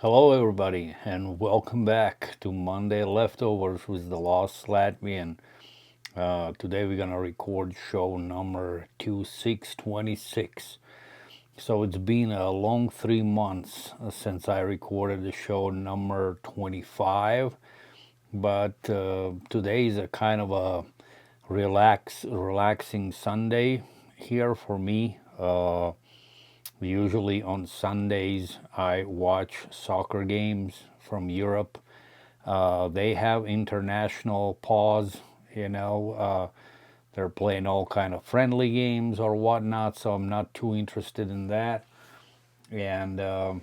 Hello, everybody, and welcome back to Monday Leftovers with the Lost Latvian. Today we're gonna record show number 2626. So it's been a long 3 months since I recorded the show number 25, but today is a kind of a relaxing Sunday here for me. Usually on Sundays I watch soccer games from Europe. They have international pause, you know. They're playing all kind of friendly games or whatnot, so I'm not too interested in that. And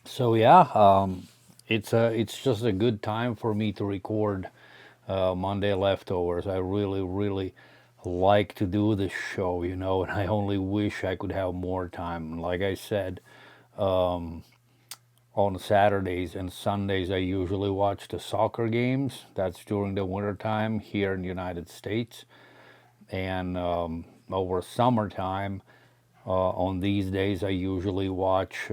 so yeah, it's just a good time for me to record Monday leftovers. I really like to do this show, and I only wish I could have more time. Like I said, on Saturdays and Sundays, I usually watch the soccer games. That's during the winter time here in the United States. And over summertime, on these days, I usually watch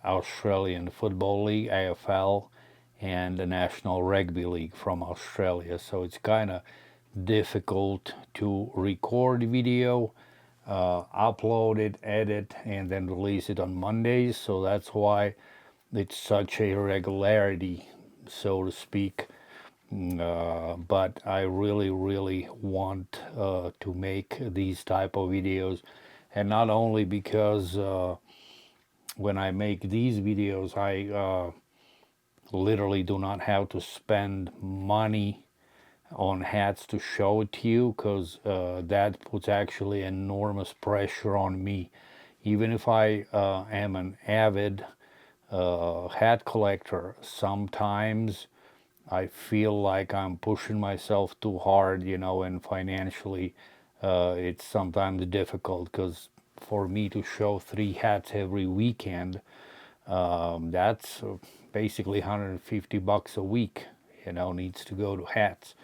Australian Football League, AFL, and the National Rugby League from Australia. So it's kind of difficult to record video, upload it, edit, and then release it on Mondays. So that's why it's such a regularity, so to speak. But I really want to make these type of videos, and not only because when I make these videos, I literally do not have to spend money on hats to show it to you, because that puts actually enormous pressure on me. Even if I am an avid hat collector, sometimes I feel like I'm pushing myself too hard, and financially it's sometimes difficult, because for me to show three hats every weekend, that's basically $150 a week, needs to go to hats.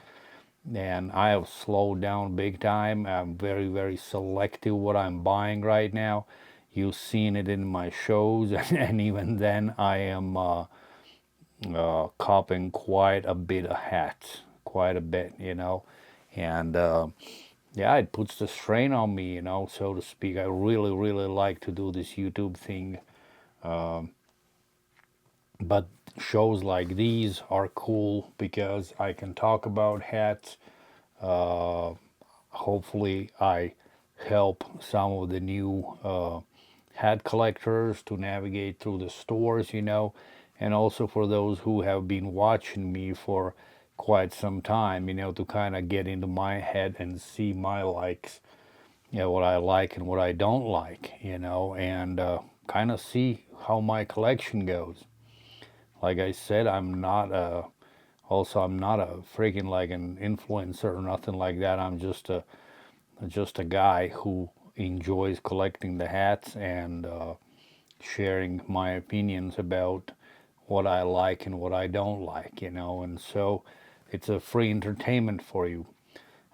And I have slowed down big time. I'm very selective what I'm buying right now. You've seen it in my shows, and even then, I am copping quite a bit of hats, quite a bit, and yeah, it puts the strain on me, so to speak. I really like to do this YouTube thing, but shows like these are cool because I can talk about hats. Hopefully, I help some of the new hat collectors to navigate through the stores, and also for those who have been watching me for quite some time, to kind of get into my head and see my likes, what I like and what I don't like, and kind of see how my collection goes. Like I said, I'm not a freaking like an influencer or nothing like that. I'm just a guy who enjoys collecting the hats and sharing my opinions about what I like and what I don't like, and so it's a free entertainment for you.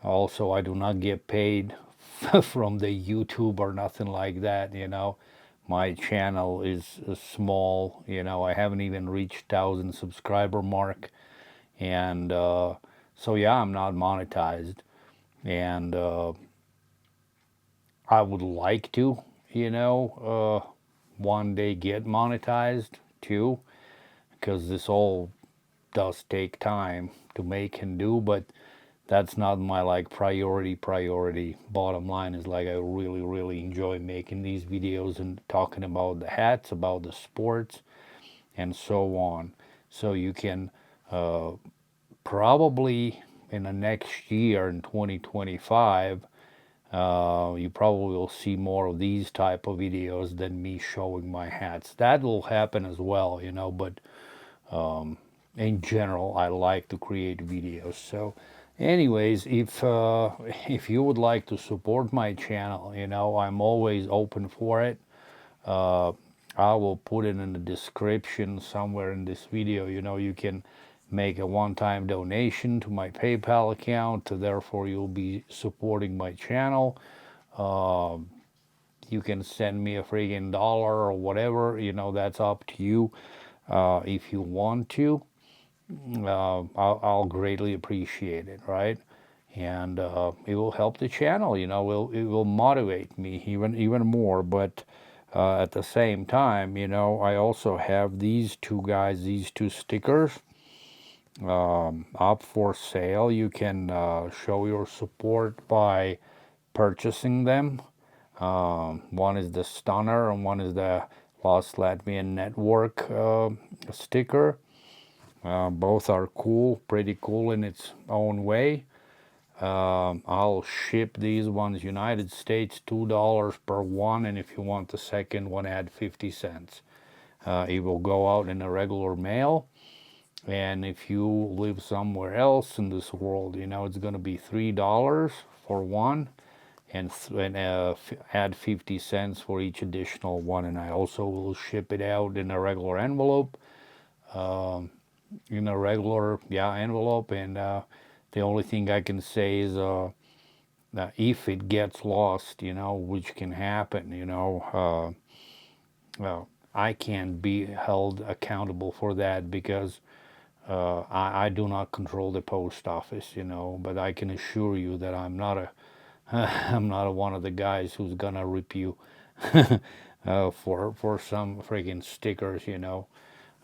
Also, I do not get paid from the YouTube or nothing like that, My channel is small, I haven't even reached 1,000 subscriber mark, and so yeah, I'm not monetized, and I would like to, one day get monetized too, because this all does take time to make and do, but that's not my like priority. Bottom line is, like, I really enjoy making these videos and talking about the hats, about the sports, and so on. So you can probably in the next year, in 2025, you probably will see more of these type of videos than me showing my hats. That will happen as well, but in general, I like to create videos. So anyways, if you would like to support my channel, I'm always open for it. I will put it in the description somewhere in this video. You can make a one-time donation to my PayPal account. Therefore, you'll be supporting my channel. You can send me a freaking dollar or whatever, you know, that's up to you. If you want to, I'll greatly appreciate it, right? And it will help the channel, you know, it will motivate me even more. But at the same time, you know, I also have these two guys, these two stickers up for sale. You can show your support by purchasing them. One is the Stunner and one is the Lost Latvian Network sticker. Both are cool, pretty cool in its own way. I'll ship these ones United States, $2 per one, and if you want the second one, add 50 cents. It will go out in a regular mail, and if you live somewhere else in this world, you know, it's going to be $3 for one, and add 50 cents for each additional one. And I also will ship it out in a regular envelope, envelope. And the only thing I can say is if it gets lost, you know, which can happen, you know, I can't be held accountable for that because I do not control the post office, you know. But I can assure you that I'm not a I'm not one of the guys who's gonna rip you for some freaking stickers, you know,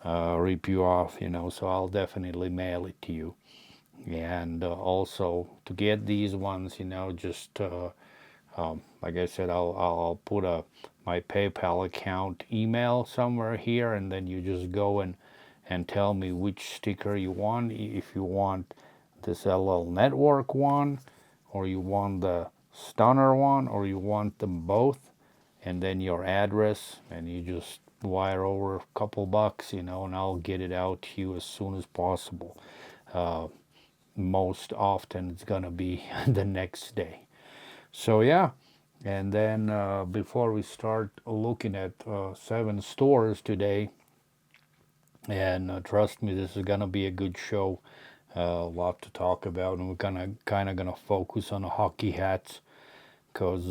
rip you off, you know. So I'll definitely mail it to you. And also to get these ones, you know, just like I said, I'll put my PayPal account email somewhere here, and then you just go and tell me which sticker you want. If you want this LL Network one, or you want the Stunner one, or you want them both, and then your address, and you just wire over a couple bucks, you know, and I'll get it out to you as soon as possible. Most often it's gonna be the next day. So yeah, and then before we start looking at 7 stores today, and trust me, this is gonna be a good show. A lot to talk about, and we're kind of gonna focus on the hockey hats because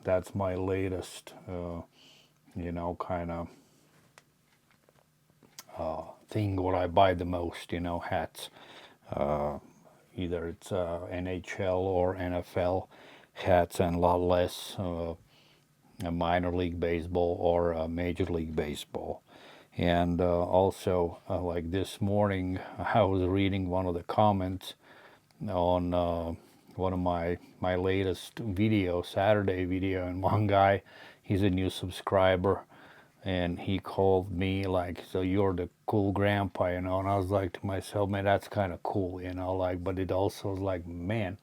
that's my latest, you know, kind of thing what I buy the most. You know, hats. Either it's NHL or NFL hats, and a lot less minor league baseball or major league baseball. And also, like this morning, I was reading one of the comments on one of my latest video, Saturday video, and one guy, he's a new subscriber, and he called me like, "So you're the cool grandpa," you know. And I was like to myself, man, that's kind of cool, you know. Like, but it also was like, man,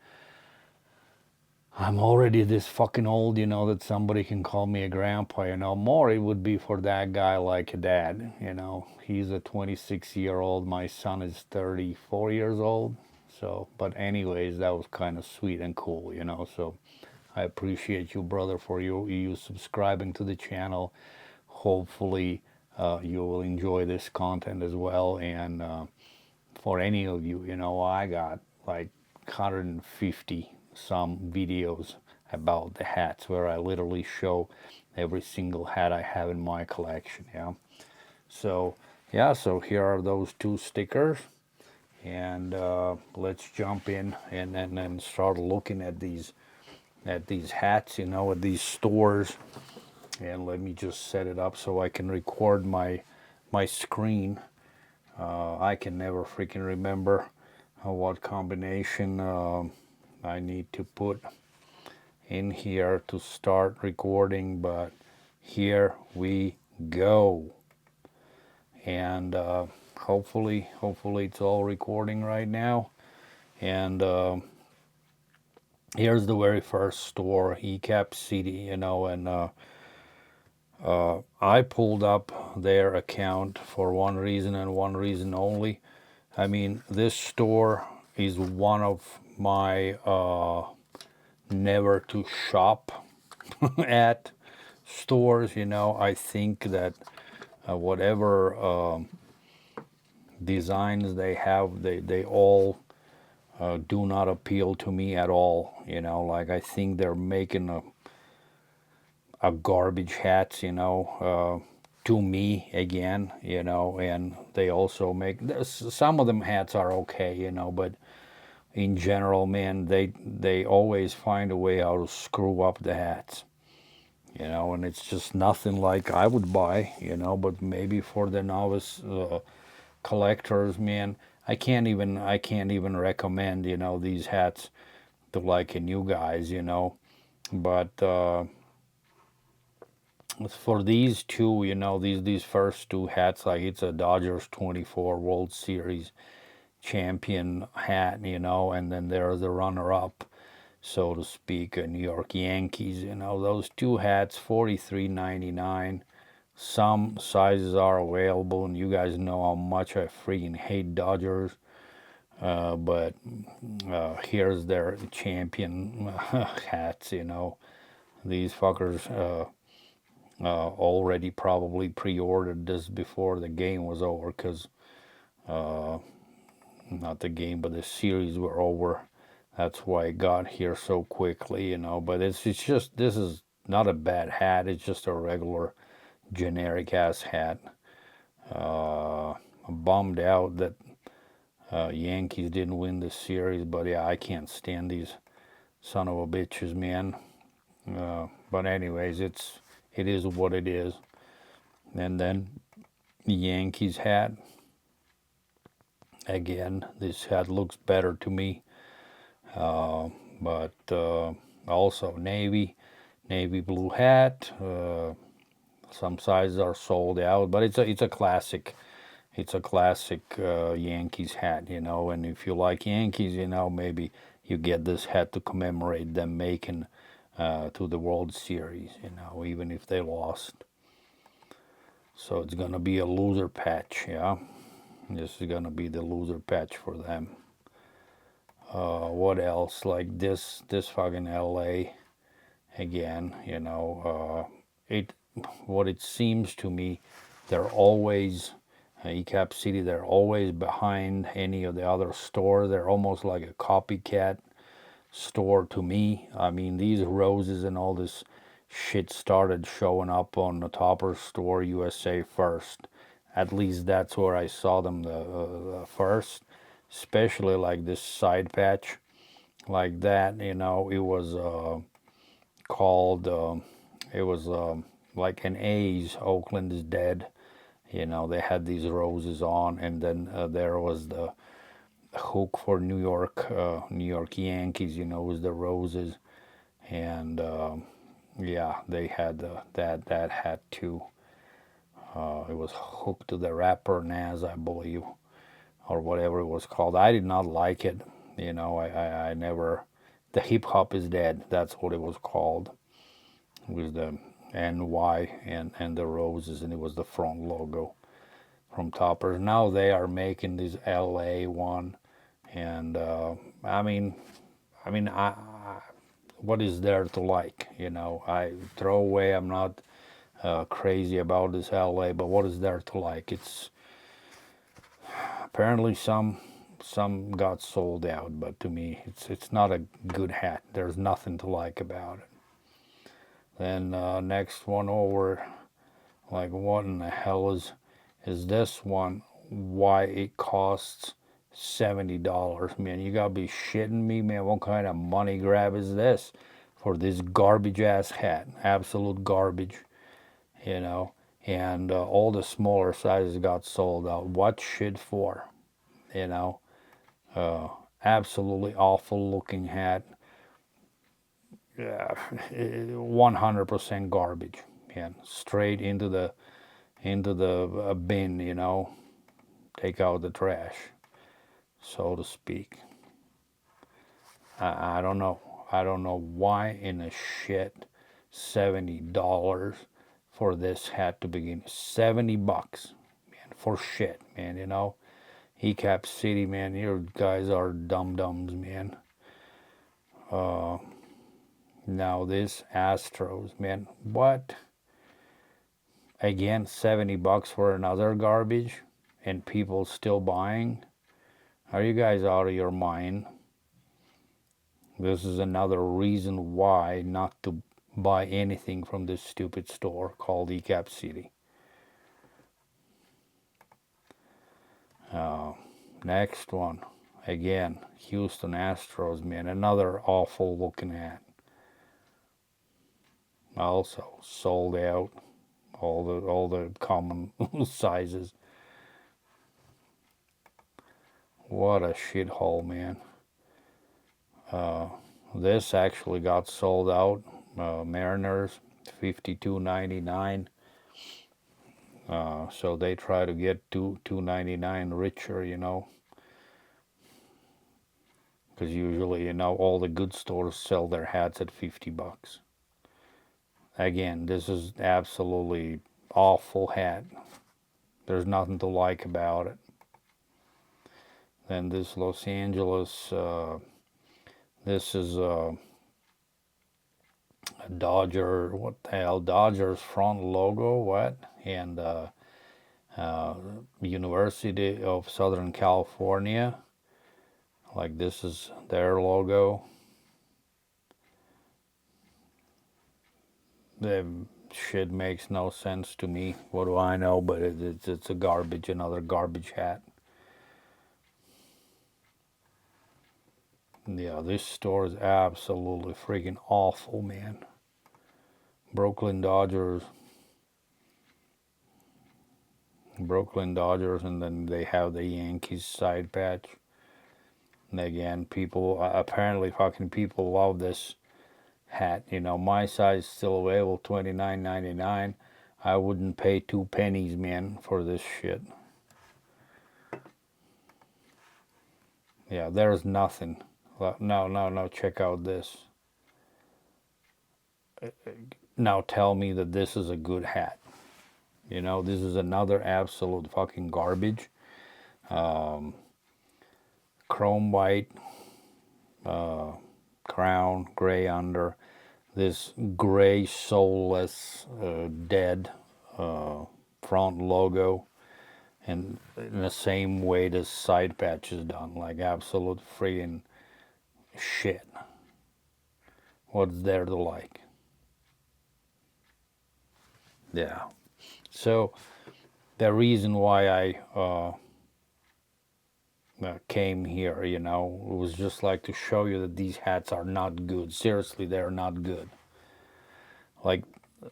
I'm already this fucking old, you know, that somebody can call me a grandpa, you know. More it would be for that guy like a dad, you know. He's a 26-year-old. My son is 34 years old. So, but anyways, that was kind of sweet and cool, you know. So I appreciate you, brother, for you subscribing to the channel. Hopefully you will enjoy this content as well. And for any of you, you know, I got like 150 some videos about the hats where I literally show every single hat I have in my collection. Yeah. So yeah, so here are those 2 stickers, and let's jump in and start looking at these hats, you know, at these stores. And let me just set it up so I can record my screen. I can never freaking remember what combination I need to put in here to start recording, but here we go. And hopefully it's all recording right now. And here's the very first store, ECap City, you know. And I pulled up their account for one reason and one reason only. I mean, this store is one of my never to shop at stores, you know. I think that whatever designs they have, they all do not appeal to me at all, you know. Like, I think they're making garbage hats, to me again, and they also make some of them hats are okay, but in general, man, they always find a way how to screw up the hats, and it's just nothing like I would buy, but maybe for the novice collectors, man, I can't even recommend, these hats to like a new guys, but for these two, these first two hats, like it's a Dodgers 24 World Series champion hat, and then there's the runner-up, so to speak, New York Yankees. Those two hats, $43.99. Some sizes are available, and you guys know how much I freaking hate Dodgers. But here's their champion hats. These fuckers already probably pre-ordered this before the game was over, because not the game, but the series were over. That's why it got here so quickly, But it's just, this is not a bad hat. It's just a regular generic ass hat. I'm bummed out that Yankees didn't win this series, but yeah, I can't stand these son of a bitches, man. But anyways, it is what it is. And then the Yankees hat. Again, this hat looks better to me. But also navy blue hat. Some sizes are sold out, but it's a classic. It's a classic Yankees hat, And if you like Yankees, maybe you get this hat to commemorate them making to the World Series, even if they lost. So it's gonna be a loser patch, yeah. This is gonna be the loser patch for them. What else? Like this fucking LA again, it what it seems to me, they're always ECap City, they're always behind any of the other stores. They're almost like a copycat store to me. I mean, these roses and all this shit started showing up on the Topper Store USA first. At least that's where I saw them the first. Especially like this side patch, like that. It was called. It was like an A's. Oakland is dead. They had these roses on, and then there was the hook for New York Yankees. Was the roses, and yeah, they had that hat too. It was hooked to the rapper Nas, I believe, or whatever it was called. I did not like it. I never. The hip hop is dead. That's what it was called. It was the NY and the roses, and it was the front logo from Toppers. Now they are making this LA one, and what is there to like? I throw away. I'm not crazy about this LA, but what is there to like? It's apparently some got sold out, but to me, it's not a good hat. There's nothing to like about it. Then next one over, like what in the hell is this one? Why it costs $70, man? You gotta be shitting me, man. What kind of money grab is this for this garbage ass hat? Absolute garbage, and all the smaller sizes got sold out. What shit for? Absolutely awful looking hat. 100% garbage, man. Straight into the bin, take out the trash, so to speak. I don't know. I don't know why in the shit $70 for this hat to begin. $70, man, for shit, man. ECap City, man. You guys are dum-dums, man. Now this Astros, man. What? Again, $70 for another garbage, and people still buying? Are you guys out of your mind? This is another reason why not to buy anything from this stupid store called ECap City. Next one, again, Houston Astros, man, another awful looking hat. Also sold out, all the common sizes. What a shithole, man. This actually got sold out. Mariners, $52.99. So they try to get $2.99 richer, you know. Because usually, you know, all the good stores sell their hats at $50. Again, this is absolutely awful hat. There's nothing to like about it. Then this Los Angeles, this is a Dodger, what the hell, Dodgers front logo, what? And University of Southern California, like this is their logo. The shit makes no sense to me. What do I know? But it's a garbage, another garbage hat. Yeah, this store is absolutely freaking awful, man. Brooklyn Dodgers, and then they have the Yankees side patch. And again, people, apparently fucking people love this hat. You know, my size is still available, $29.99. I wouldn't pay 2 pennies, man, for this shit. Yeah, there's nothing. No, check out this. Now tell me that this is a good hat. You know, this is another absolute fucking garbage. Chrome white, crown, gray under. This gray, soulless, dead front logo. And in the same way this side patch is done. Like absolute freaking shit. What's there to like? Yeah. So the reason why I came here, you know, it was just like to show you that these hats are not good. Seriously, they're not good. Like,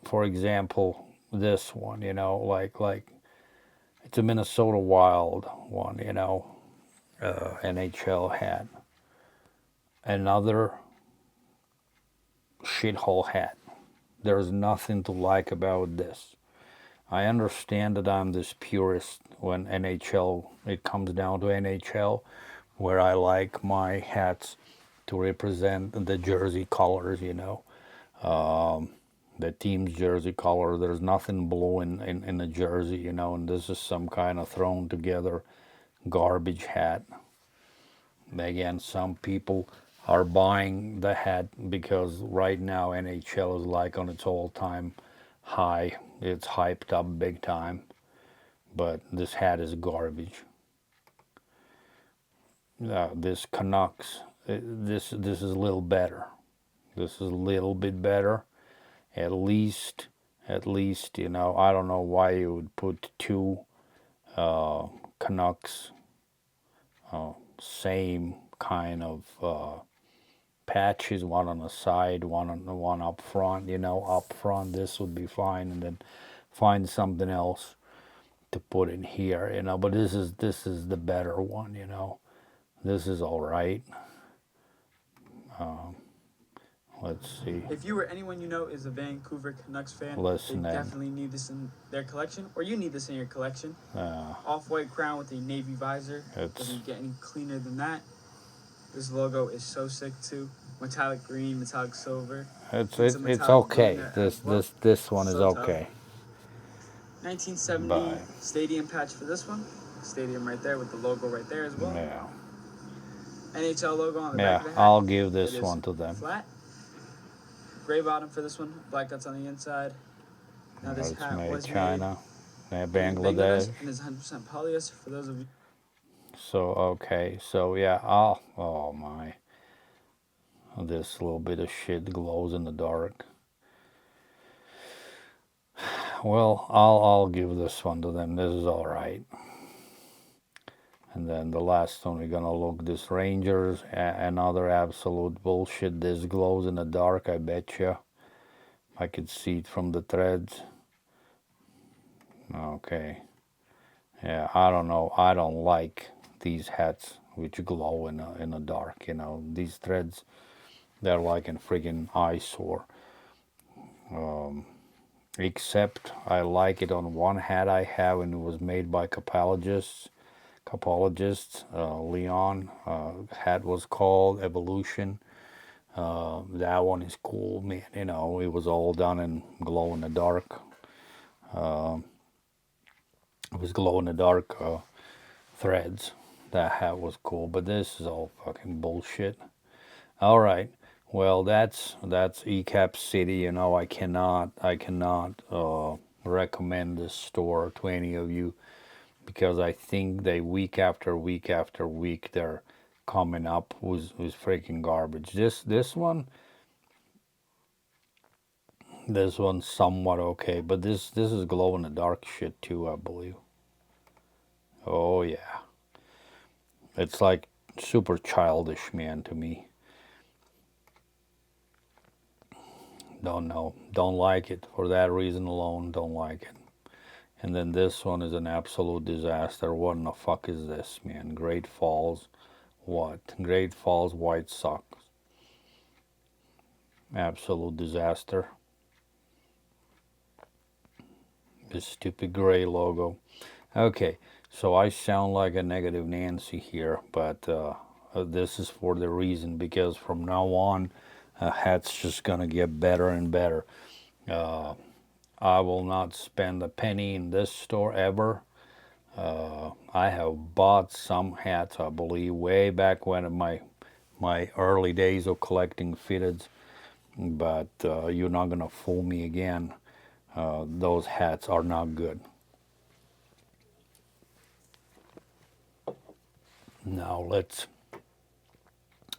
for example, this one, you know, like it's a Minnesota Wild one, you know, NHL hat. Another shithole hat. There's nothing to like about this. I understand that I'm this purist when NHL, it comes down to NHL, where I like my hats to represent the jersey colors, you know. The team's jersey color. There's nothing blue in the jersey, you know, and this is some kind of thrown together garbage hat. Again, some people are buying the hat because right now NHL is like on its all-time high. It's hyped up big time, but this hat is garbage. This Canucks, this is a little better. This is a little bit better. At least, you know, I don't know why you would put 2 Canucks, same kind of patches, one on the side, one up front. You know, up front this would be fine, and then find something else to put in here. You know, but this is the better one. You know, this is all right. Let's see. If you or anyone you know is a Vancouver Canucks fan, Listen, they definitely need this in their collection, or you need this in your collection. Off-white crown with a navy visor. Doesn't get any cleaner than that. This logo is so sick too. Metallic green, metallic silver. It's okay. This one is okay. 1970 Bye. stadium patch for this one. Stadium right there with the logo right there as well. Yeah. NHL logo on the back of the hat. I'll give this one to them. Flat. Gray bottom for this one. Black dots on the inside. Now this It's hat made was China, made Bangladesh. and is 100% polyester for those of you. So okay, so yeah, oh my, this little bit of shit glows in the dark. Well, I'll give this one to them. This is all right. And then the last one we're gonna look, this Rangers, another absolute bullshit. This glows in the dark, I bet you. I could see it from the threads. Okay. Yeah, I don't know. I don't like these hats which glow in the dark. You know, these threads, they're like a friggin' eyesore. Except I like it on one hat I have, and it was made by capologists. Leon hat was called Evolution. That one is cool, man. You know, it was all done in glow in the dark. It was glow in the dark threads. That hat was cool, but this is all fucking bullshit. All right. Well, that's ECap City. You know, I cannot recommend this store to any of you, because I think they week after week after week they're coming up with freaking garbage. This one's somewhat okay, but this is glow in the dark shit too, I believe. Oh yeah, it's like super childish, man, to me. Don't know, don't like it for that reason alone. Don't like it. And then this one is an absolute disaster. What in the fuck is this, man? Great Falls, what? Great Falls White Sox. Absolute disaster. This stupid gray logo. Okay, so I sound like a negative Nancy here, but this is for the reason, because from now on, hat's just gonna get better and better. I will not spend a penny in this store ever. I have bought some hats, I believe, way back when in my early days of collecting fitteds, but you're not gonna fool me again. Those hats are not good. Now let's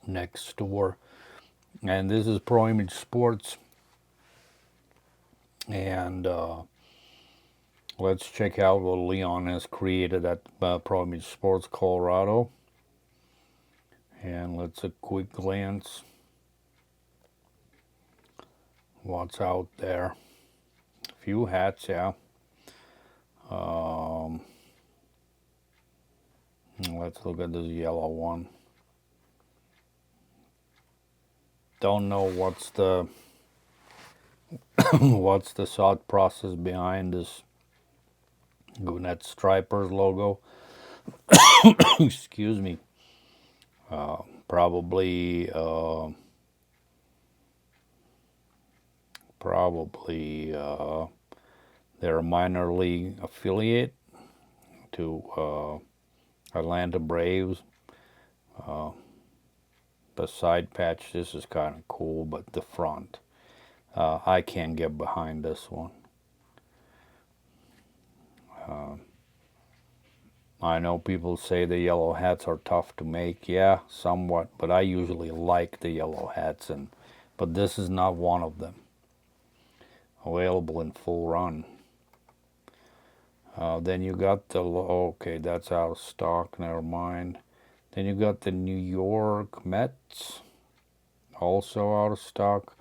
next store, and this is Pro Image Sports, and let's check out what Leon has created at Pro Image Sports Colorado, and let's a quick glance what's out there. A few hats, yeah. Let's look at this yellow one. Don't know what's the what's the thought process behind this Gwinnett Stripers logo. Excuse me. Probably they're a minor league affiliate to Atlanta Braves. The side patch, this is kind of cool, but the front, I can't get behind this one. I know people say the yellow hats are tough to make. Yeah, somewhat, but I usually like the yellow hats, but this is not one of them. Available in full run. Then you got the, okay, that's out of stock, never mind. Then you got the New York Mets, also out of stock.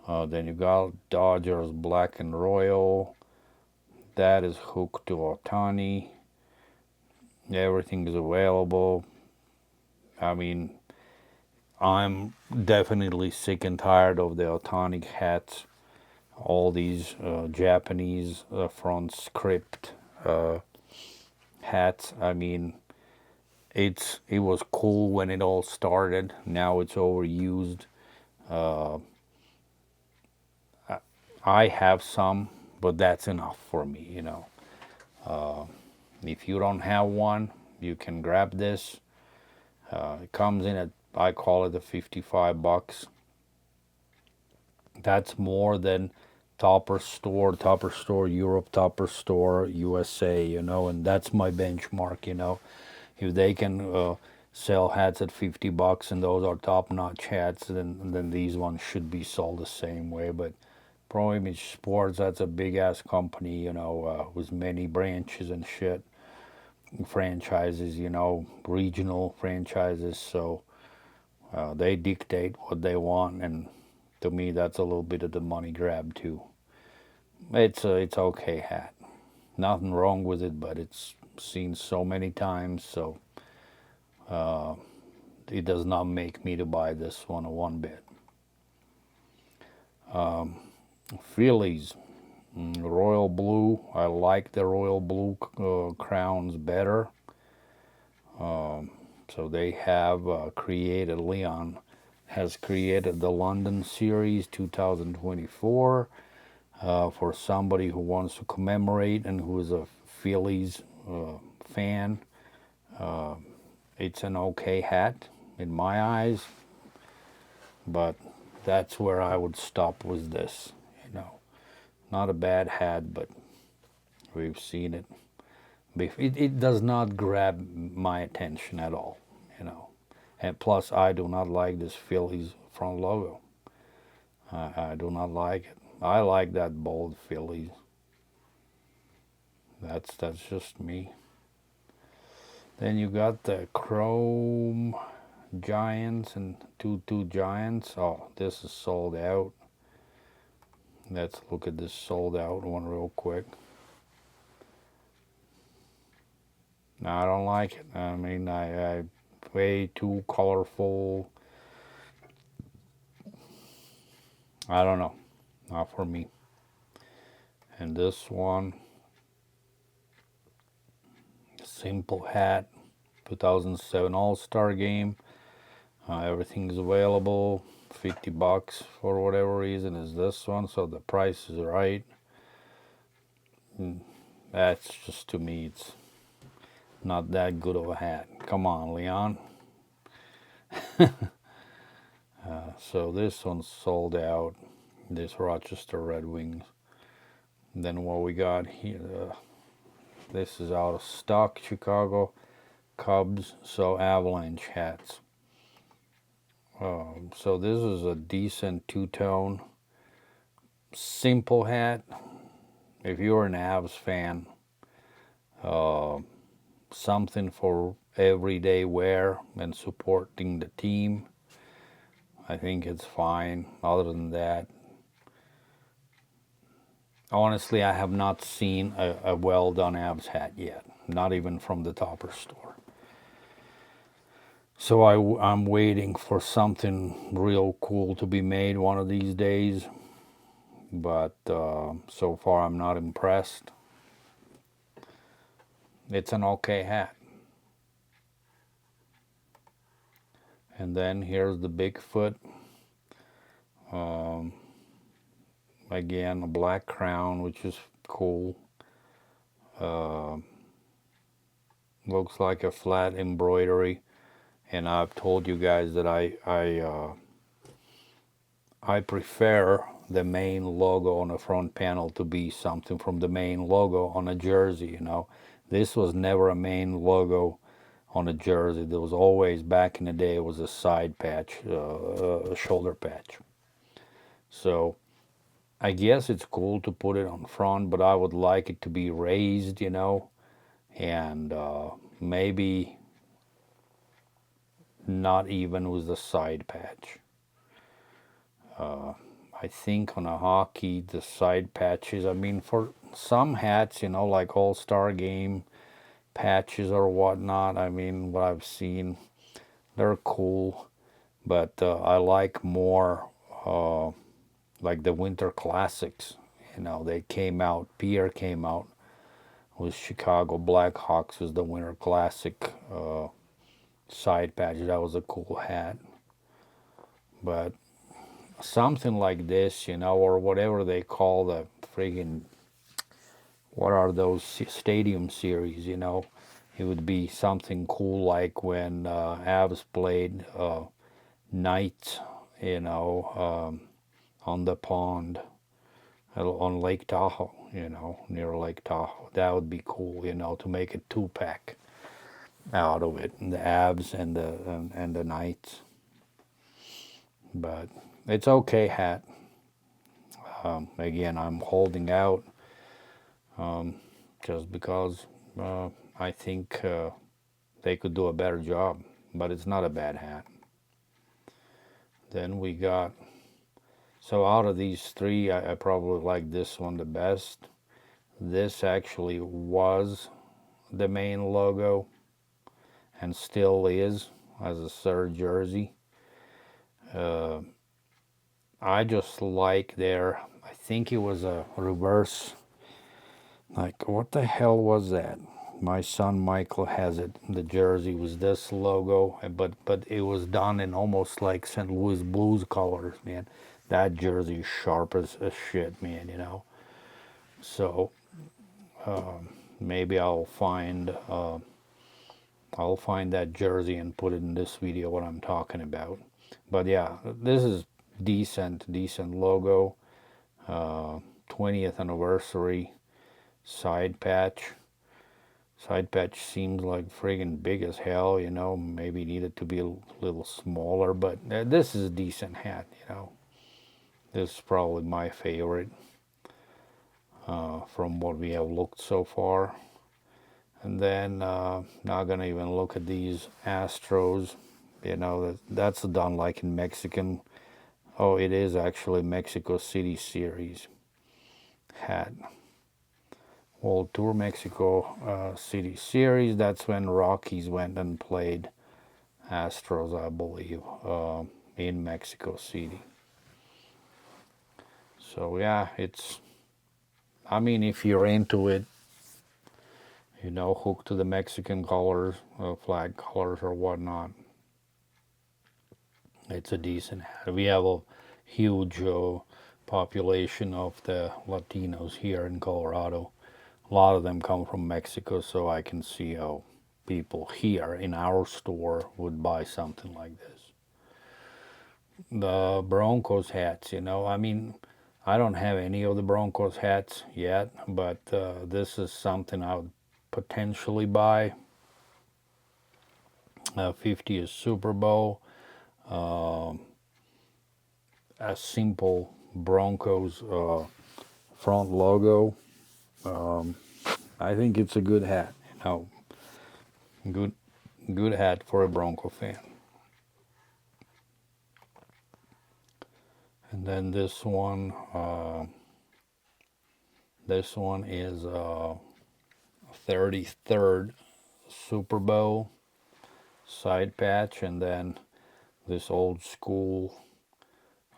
Then you got Dodgers Black and Royal. That is hooked to Ohtani. Everything is available. I mean, I'm definitely sick and tired of the Ohtani hats. All these Japanese front script hats. I mean, it was cool when it all started. Now it's overused. I have some, but that's enough for me, you know. If you don't have one, you can grab this. It comes in at, I call it, the $55. That's more than Topper Store Europe, Topper Store USA, you know, and that's my benchmark, you know. If they can sell hats at $50 and those are top-notch hats, then these ones should be sold the same way. But Pro Image Sports, that's a big ass company, with many branches and shit, franchises, regional franchises. So they dictate what they want, and to me, that's a little bit of the money grab too. It's okay hat. Nothing wrong with it, but it's seen so many times, so it does not make me to buy this one bit. Phillies, royal blue. I like the royal blue crowns better. So they have created, Leon has created the London Series 2024 for somebody who wants to commemorate and who is a Phillies fan. It's an okay hat in my eyes, but that's where I would stop with this. Not a bad hat, but we've seen it. It does not grab my attention at all. And plus, I do not like this Phillies front logo. I do not like it. I like that bold Phillies. That's just me. Then you got the Chrome Giants and 2-2 Giants. Oh, this is sold out. Let's look at this sold out one real quick. No, I don't like it. I mean, I way too colorful. I don't know. Not for me. And this one, simple hat, 2007 All-Star Game. Everything's available. $50 for whatever reason is this one, so the price is right. That's just, to me, it's not that good of a hat. Come on, Leon. So this one's sold out. This Rochester Red Wings. And then what we got here, this is out of stock. Chicago Cubs, so Avalanche hats. So this is a decent two-tone, simple hat. If you're an Avs fan, something for everyday wear and supporting the team, I think it's fine. Other than that, honestly, I have not seen a well-done Avs hat yet, not even from the Topper store. So I'm waiting for something real cool to be made one of these days, but so far I'm not impressed. It's an okay hat. And then here's the Bigfoot. Again, a black crown, which is cool. Looks like a flat embroidery. And I've told you guys that I prefer the main logo on the front panel to be something from the main logo on a jersey. This was never a main logo on a jersey. There was always, back in the day, it was a side patch, a shoulder patch. So I guess it's cool to put it on front, but I would like it to be raised, and maybe not even with the side patch. I think on a hockey, the side patches, I mean, for some hats, like All-Star Game patches or whatnot, I mean, what I've seen, they're cool, but I like more like the Winter Classics. They came out, Pierre came out with Chicago Blackhawks as the Winter Classic side patch. That was a cool hat. But something like this, or whatever they call the friggin', what are those stadium series, it would be something cool like when Avs played Knights, on the pond, on Lake Tahoe, near Lake Tahoe. That would be cool, to make a 2-pack out of it, and the Avs and the Knights. But it's okay hat. Again, I'm holding out just because I think they could do a better job, but it's not a bad hat. Then we got, so out of these three, I probably like this one the best. This actually was the main logo and still is as a third jersey. I just like their, I think it was a reverse, like what the hell was that? My son Michael has it. The jersey was this logo, but it was done in almost like St. Louis Blues colors, man. That jersey is sharp as shit, man, you know. So maybe I'll find that jersey and put it in this video what I'm talking about. But yeah, this is decent logo. 20th anniversary side patch. Side patch seems like friggin' big as hell, you know. Maybe needed to be a little smaller, but this is a decent hat, you know. This is probably my favorite from what we have looked so far. And then not gonna even look at these Astros. You know, that's done like in Mexican. Oh, it is actually Mexico City series hat. World Tour Mexico City series. That's when Rockies went and played Astros, I believe, in Mexico City. So yeah, it's, I mean, if you're into it, you know, hooked to the Mexican colors, flag colors or whatnot, it's a decent hat. We have a huge population of the Latinos here in Colorado. A lot of them come from Mexico, so I can see how people here in our store would buy something like this. The Broncos hats, you know, I mean, I don't have any of the Broncos hats yet, but this is something I would potentially buy. 50th Super Bowl, a simple Broncos front logo. I think it's a good hat, you know, good hat for a Bronco fan. And then this one is 33rd Super Bowl side patch, and then this old school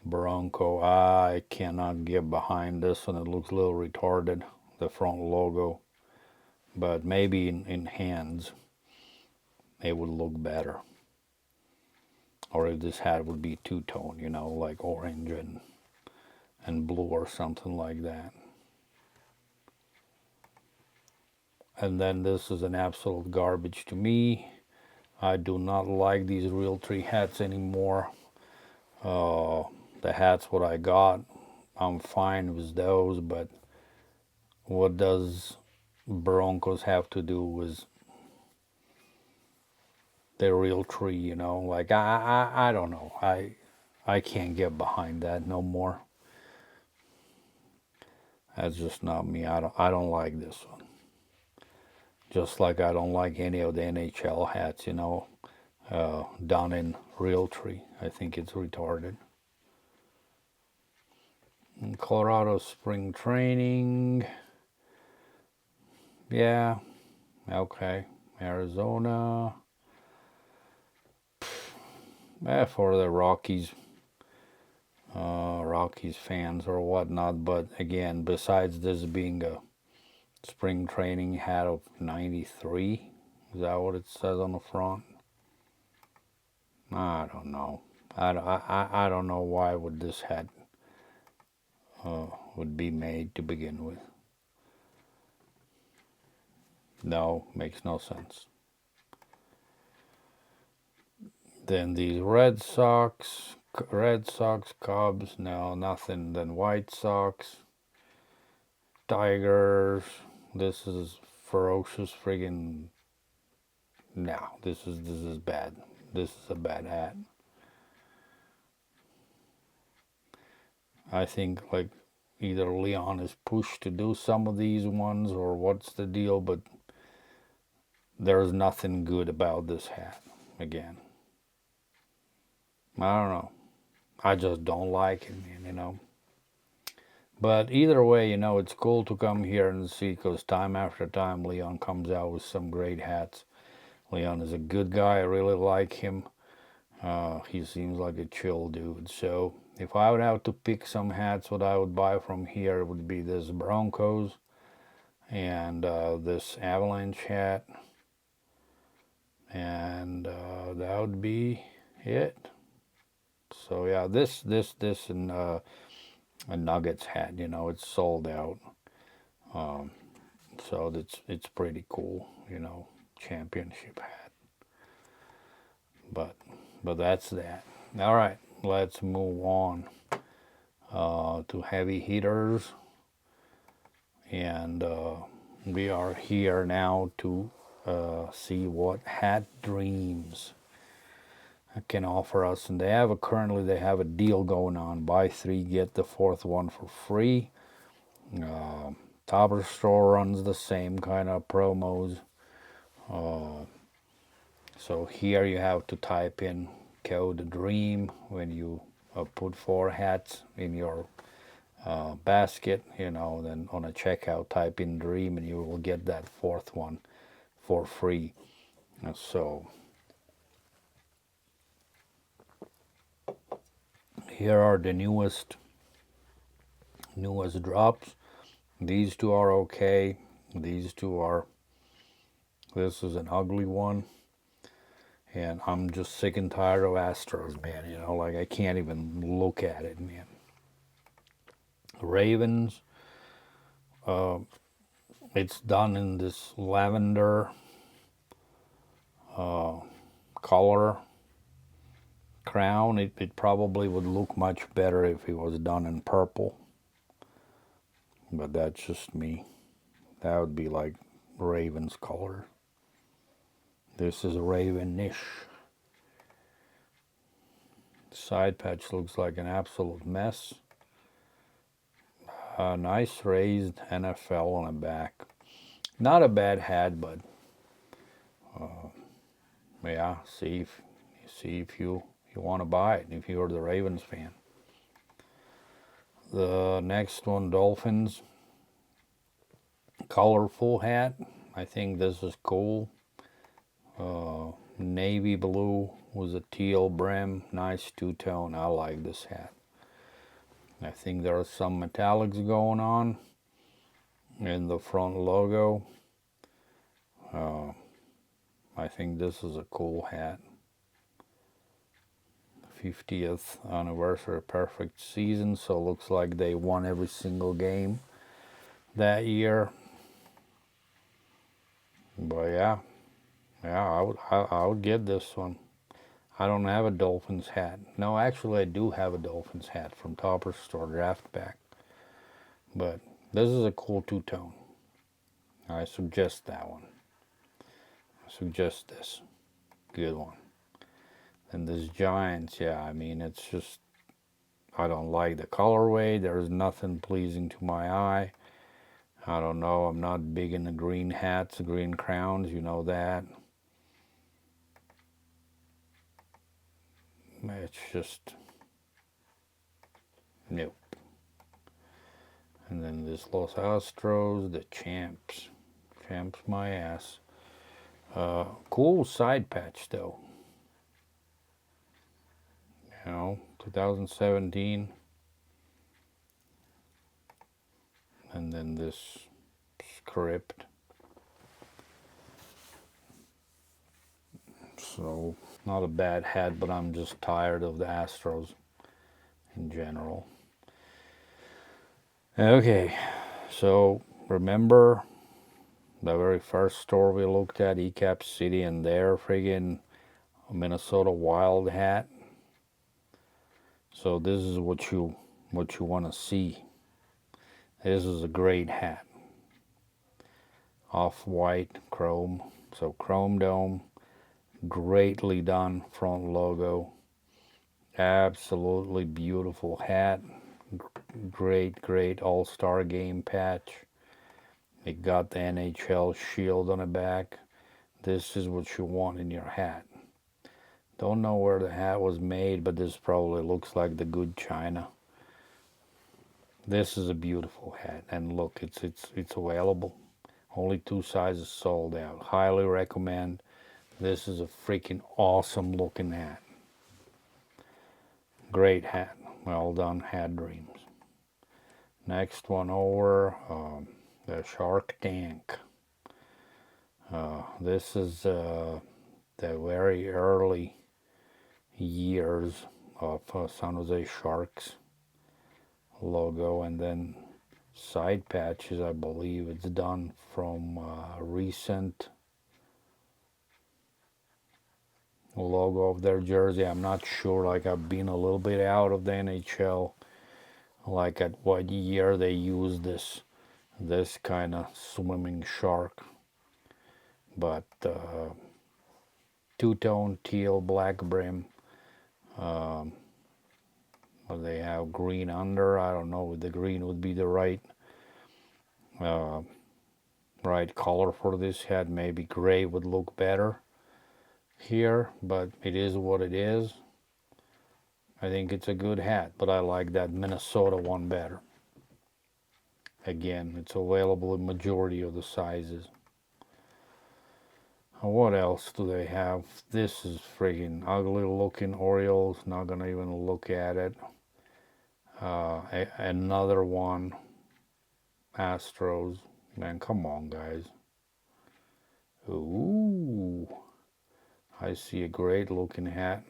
Bronco. I cannot get behind this one. It looks a little retarded, the front logo, but maybe in hands it would look better. Or if this hat would be two-tone, you know, like orange and blue or something like that. And then this is an absolute garbage to me. I do not like these Realtree hats anymore. The hats what I got, I'm fine with those, but what does Broncos have to do with the Realtree, you know? Like, I don't know. I can't get behind that no more. That's just not me. I don't like this one. Just like I don't like any of the NHL hats, you know, done in Realtree. I think it's retarded. In Colorado spring training. Yeah, okay. Arizona. For the Rockies fans or whatnot. But again, besides this being a spring training hat of 93, is that what it says on the front? I don't know. I don't know why would this hat would be made to begin with. No, makes no sense. Then these Red Sox, Cubs, no, nothing. Then White Sox, Tigers. This is ferocious friggin'. No, this is bad. This is a bad hat. I think like either Leon is pushed to do some of these ones or what's the deal, but there's nothing good about this hat again. I don't know. I just don't like it, man, you know. But either way, you know, it's cool to come here and see, because time after time Leon comes out with some great hats. Leon is a good guy. I really like him. He seems like a chill dude. So if I would have to pick some hats, what I would buy from here would be this Broncos and this Avalanche hat. And that would be it. So yeah, this and a Nuggets hat, you know, it's sold out. So it's pretty cool, you know, championship hat. But that's that. All right, let's move on to heavy hitters, and we are here now to see what Hat Dreams can offer us. And currently they have a deal going on: buy 3 get the 4th one for free. Topper Store runs the same kind of promos. So here you have to type in code DREAM when you put 4 hats in your basket, you know. Then on a checkout type in DREAM and you will get that 4th one for free. So here are the newest drops. These 2 are okay. These 2 are, this is an ugly one. And I'm just sick and tired of Astros, man. You know, like I can't even look at it, man. Ravens, it's done in this lavender color crown. It probably would look much better if it was done in purple. But that's just me. That would be like Ravens color. This is Ravenish. Side patch looks like an absolute mess. Nice raised NFL on the back. Not a bad hat, but yeah, see if you want to buy it if you're the Ravens fan. The next one, Dolphins. Colorful hat. I think this is cool. Navy blue with a teal brim. Nice two-tone. I like this hat. I think there are some metallics going on in the front logo. I think this is a cool hat. 50th anniversary perfect season, so it looks like they won every single game that year. But yeah, I would get this one. I don't have a Dolphins hat. No, actually I do have a Dolphins hat from Topper Store draft back. But this is a cool two-tone. I suggest that one. I suggest this. Good one. And this Giants, yeah, I mean, it's just, I don't like the colorway. There's nothing pleasing to my eye. I don't know. I'm not big in the green hats, green crowns. You know that. It's just, nope. And then this Los Astros, the champs. Champs my ass. Cool side patch though. You know, 2017. And then this script. So, not a bad hat, but I'm just tired of the Astros in general. Okay, so remember the very first store we looked at, ECap City, and their friggin' Minnesota Wild hat? So this is what you want to see. This is a great hat. Off-white chrome, so chrome dome, greatly done front logo. Absolutely beautiful hat. great All-Star Game patch. It got the NHL shield on the back. This is what you want in your hat. Don't know where the hat was made, but this probably looks like the good China. This is a beautiful hat, and look, it's available. Only 2 sizes sold out. Highly recommend. This is a freaking awesome looking hat. Great hat. Well done, Hat Dreams. Next one over, the Shark Tank. This is the very early years of San Jose Sharks logo, and then side patches. I believe it's done from recent logo of their jersey. I'm not sure, like I've been a little bit out of the NHL, like at what year they used this kind of swimming shark, but two-tone teal black brim. They have green under. I don't know if the green would be the right color for this hat. Maybe gray would look better here, but it is what it is. I think it's a good hat, but I like that Minnesota one better. Again, it's available in majority of the sizes. What else do they have? This is friggin' ugly looking Orioles. Not gonna even look at it. Another one. Astros. Man, come on, guys. Ooh. I see a great looking hat.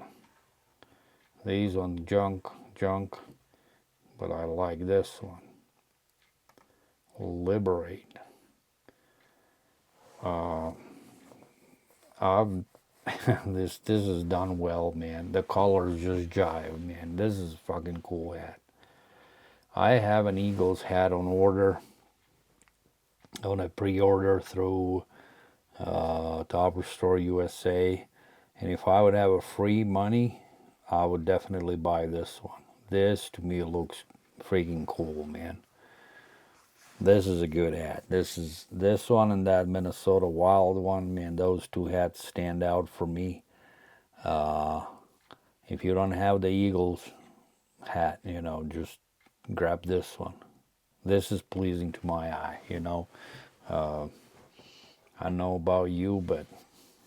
These on junk, but I like this one. Liberate. This is done well, man. The colors just jive, man. This is a fucking cool hat. I have an Eagles hat on order, on a pre-order through Topper Store USA, and if I would have a free money, I would definitely buy this one. This to me looks freaking cool, man. This is a good hat. This one and that Minnesota Wild one, man, those two hats stand out for me. If you don't have the Eagles hat, just grab this one. This is pleasing to my eye, I know about you, but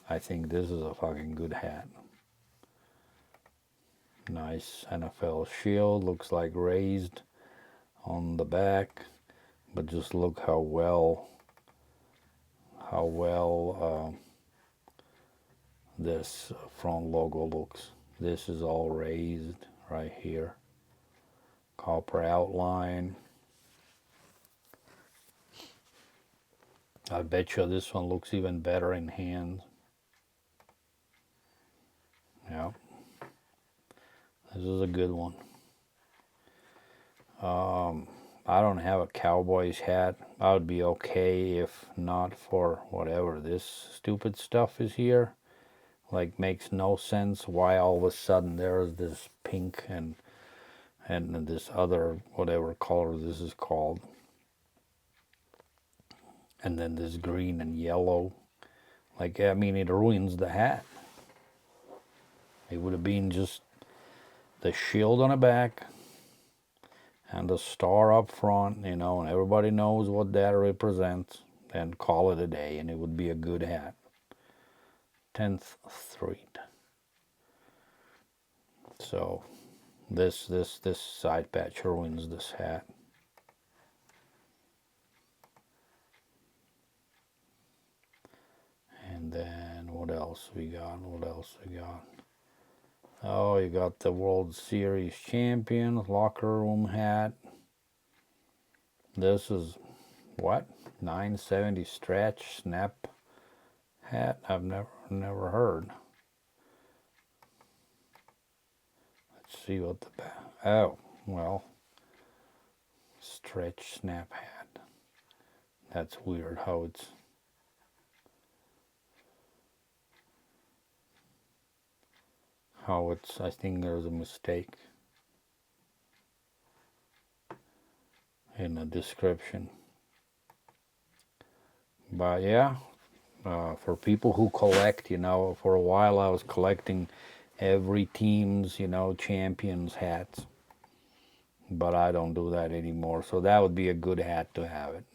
I think this is a fucking good hat. Nice NFL shield, looks like raised on the back, but just look how well this front logo looks. This is all raised right here. Copper outline. I bet you this one looks even better in hand. Yeah. This is a good one. I don't have a Cowboys hat. I would be okay if not for whatever this stupid stuff is here. Like, makes no sense why all of a sudden there's this pink and this other whatever color this is called, and then this green and yellow. Like, I mean, it ruins the hat. It would have been just the shield on the back and the star up front, and everybody knows what that represents, and call it a day, and it would be a good hat. 10th Street. So this side patch ruins this hat. And then what else we got? Oh, you got the World Series champion locker room hat. This is what? 970 stretch snap hat. I've never heard. Let's see what the back. Oh, well, stretch snap hat. That's weird how it's. I think there's a mistake. in the description. But yeah, for people who collect, for a while I was collecting every team's, champions hats. But I don't do that anymore, so that would be a good hat to have it.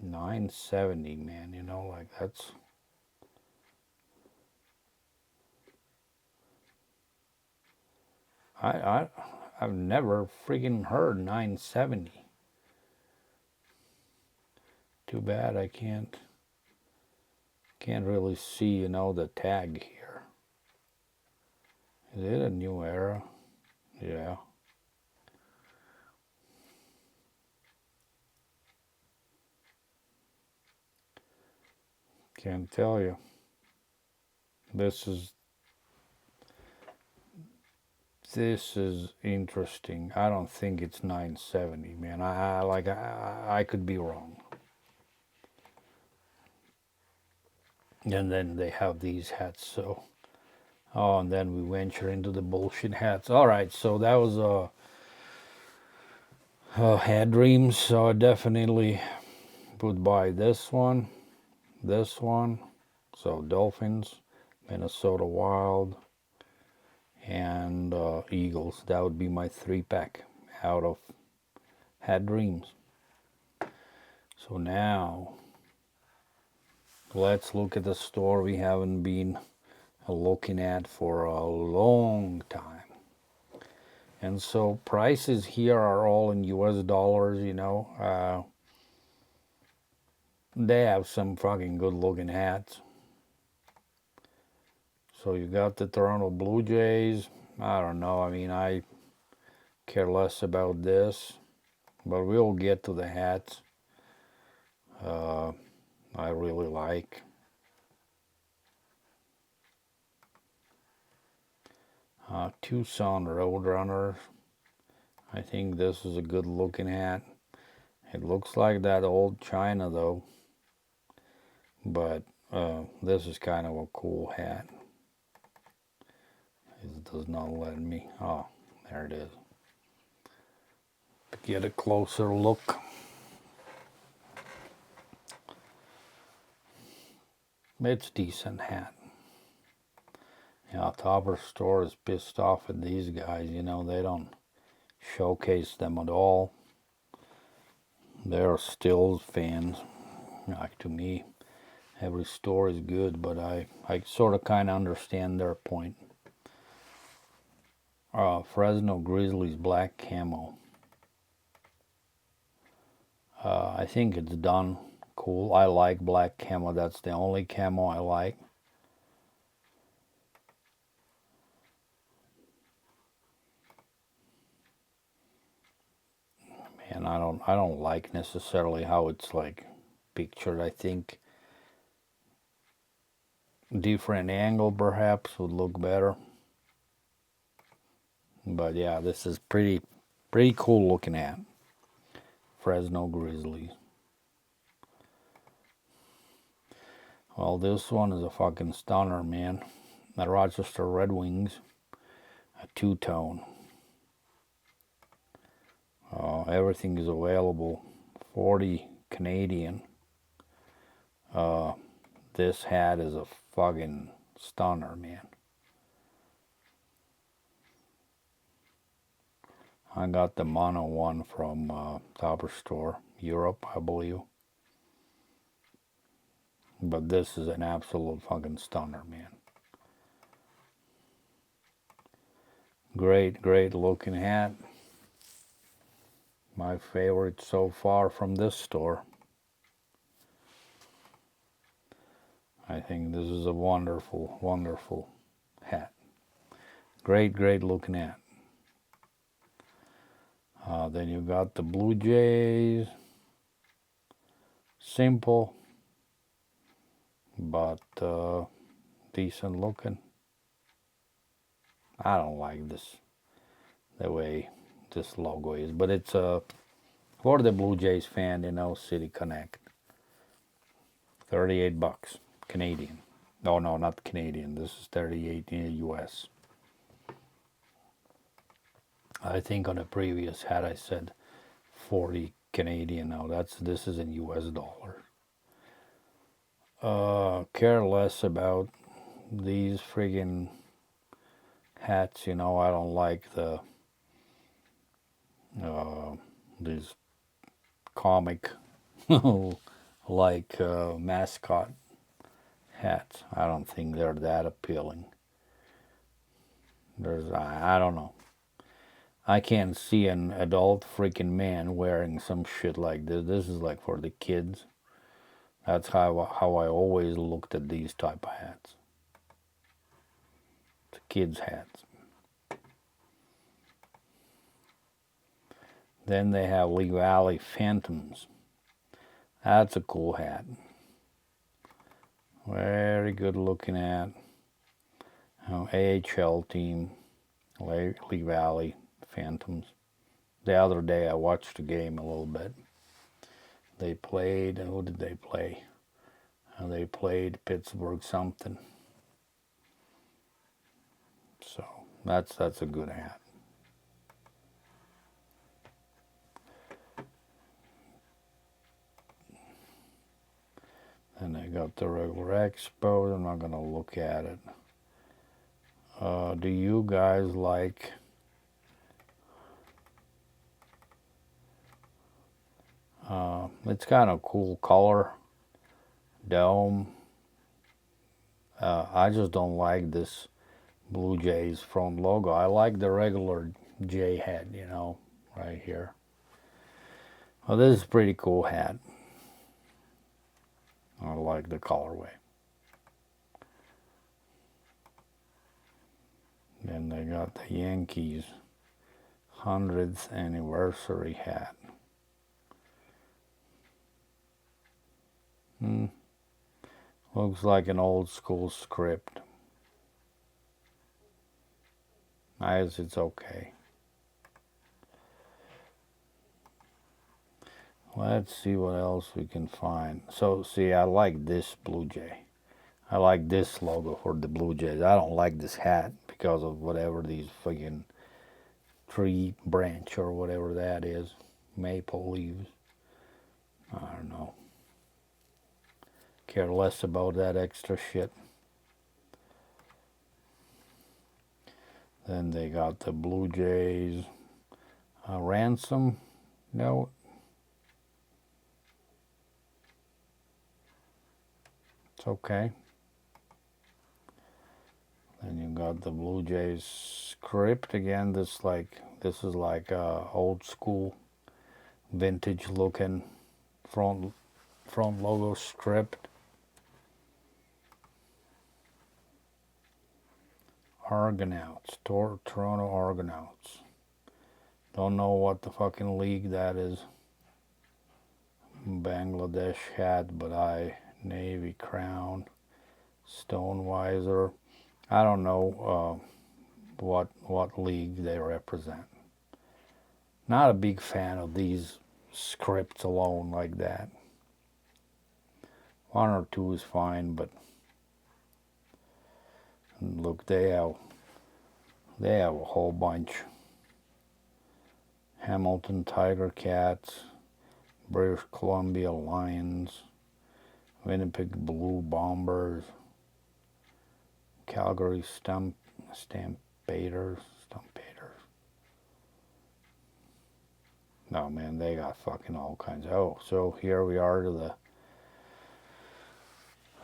$9.70, man, like that's... I've never freaking heard $9.70. Too bad I can't really see, the tag here. Is it a new era? Yeah. Can't tell you. This is interesting. I don't think it's $9.70, man. I could be wrong. And then they have these hats, so... Oh, and then we venture into the bullshit hats. All right, so that was Hat Dreams. So I definitely would buy this one. So Dolphins, Minnesota Wild, and Eagles. That would be my 3-pack out of Hat Dreams. So now let's look at the store we haven't been looking at for a long time. And so prices here are all in US dollars, they have some fucking good looking hats. So you got the Toronto Blue Jays. I don't know, I care less about this, but we'll get to the hats I really like. Tucson Roadrunners. I think this is a good looking hat. It looks like that old China though, but this is kind of a cool hat. It does not let me. Oh, there it is. To get a closer look. It's a decent hat. Yeah, Topper Store is pissed off at these guys. They don't showcase them at all. They're still fans. Like, to me, every store is good, but I sort of kind of understand their point. Fresno Grizzlies black camo. I think it's done cool. I like black camo. That's the only camo I like. And I don't like necessarily how it's like pictured. I think different angle perhaps would look better. But yeah, this is pretty cool looking at. Fresno Grizzlies. Well, this one is a fucking stunner, man. The Rochester Red Wings, a two-tone. Everything is available. 40 Canadian. This hat is a fucking stunner, man. I got the mono one from Topper Store, Europe, I believe. But this is an absolute fucking stunner, man. Great looking hat. My favorite so far from this store. I think this is a wonderful hat. Great looking hat. Then you got the Blue Jays. Simple, but decent looking. I don't like this, the way this logo is, but it's for the Blue Jays fan, City Connect. $38 Canadian. No, not Canadian. This is 38 in US. I think on a previous hat I said 40 Canadian. Now this is in US dollar. Care less about these friggin' hats, you know. I don't like these comic like mascot hats. I don't think they're that appealing. I don't know. I can't see an adult freaking man wearing some shit like this. This is like for the kids. That's how I always looked at these type of hats. The kids' hats. Then they have Lee Valley Phantoms. That's a cool hat. Very good looking hat. AHL team, Lee Valley Phantoms. The other day I watched the game a little bit. They played, who did they play? They played Pittsburgh something. So that's a good hat. And I got the regular Expo. I'm not gonna look at it. Do you guys like it's kind of cool color dome. I just don't like this Blue Jays front logo. I like the regular J hat, you know, right here. Well, this is a pretty cool hat. I like the colorway. Then they got the Yankees 100th anniversary hat. Looks like an old school script. I guess it's okay. Let's see what else we can find. So, see, I like this Blue Jay. I like this logo for the Blue Jays. I don't like this hat because of whatever these friggin' tree branch or whatever that is. Maple leaves. I don't know. Care less about that extra shit. Then they got the Blue Jays ransom note. It's okay. Then you got the Blue Jays script again. This is like old school, vintage looking front logo script. Argonauts, Toronto Argonauts. Don't know what the fucking league that is. Bangladesh hat, but Navy crown, stone visor. I don't know what league they represent. Not a big fan of these scripts alone like that. One or two is fine, but look, they have a whole bunch. Hamilton Tiger Cats, British Columbia Lions, Winnipeg Blue Bombers, Calgary Stampeders. No, man, they got fucking all kinds. Oh, so here we are to the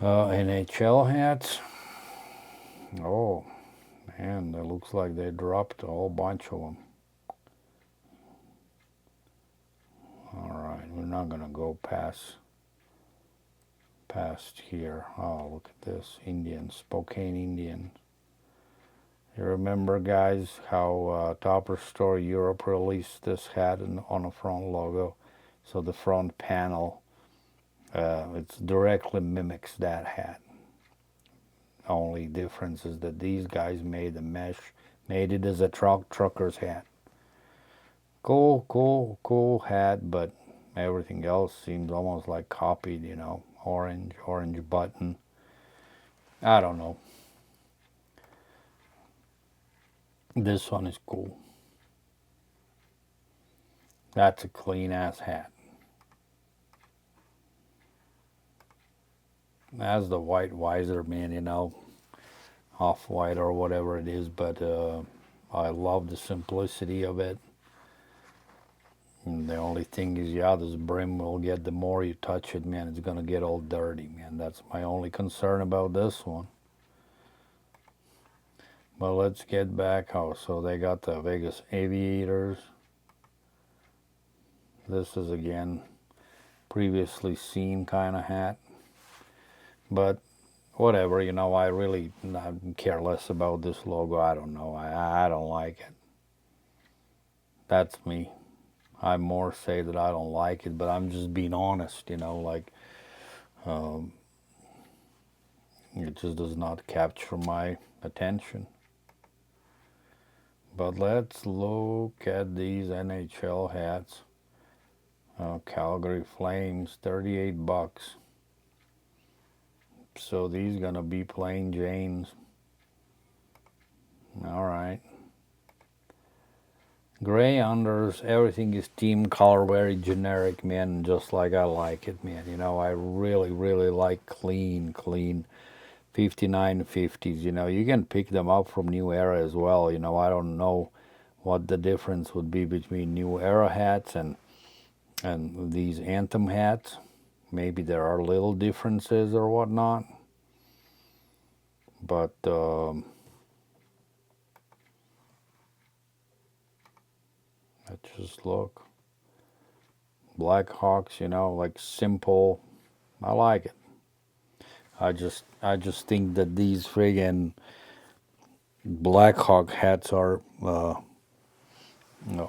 NHL hats. Oh, man, it looks like they dropped a whole bunch of them. All right, we're not gonna go past here. Oh, look at this, Indians, Spokane Indians. You remember, guys, how Topper Store Europe released this hat on a front logo? So the front panel, it directly mimics that hat. Only difference is that these guys made it as a trucker's hat. Cool hat, but everything else seems almost like copied, you know, orange button. I don't know. This one is cool. That's a clean ass hat. That's the white visor, man, you know, off-white or whatever it is, but I love the simplicity of it. And the only thing is, yeah, this brim will get, the more you touch it, man, it's gonna get all dirty, man. That's my only concern about this one. But let's get back. Oh, so they got the Vegas Aviators. This is, again, previously seen kind of hat. But whatever, you know, I really care less about this logo. I don't know. I don't like it. That's me. I more say that I don't like it, but I'm just being honest, you know, like it just does not capture my attention. But let's look at these NHL hats. Calgary Flames, 38 bucks. So these gonna be plain Janes. All right. Gray unders, everything is team color, very generic, man, just like I like it, man. You know, I really, really like clean 5950s. You know, you can pick them up from New Era as well. You know, I don't know what the difference would be between New Era hats and these Anthem hats. Maybe there are little differences or whatnot. But let's just look. Blackhawks, you know, like simple. I like it. I just think that these friggin' Blackhawk hats are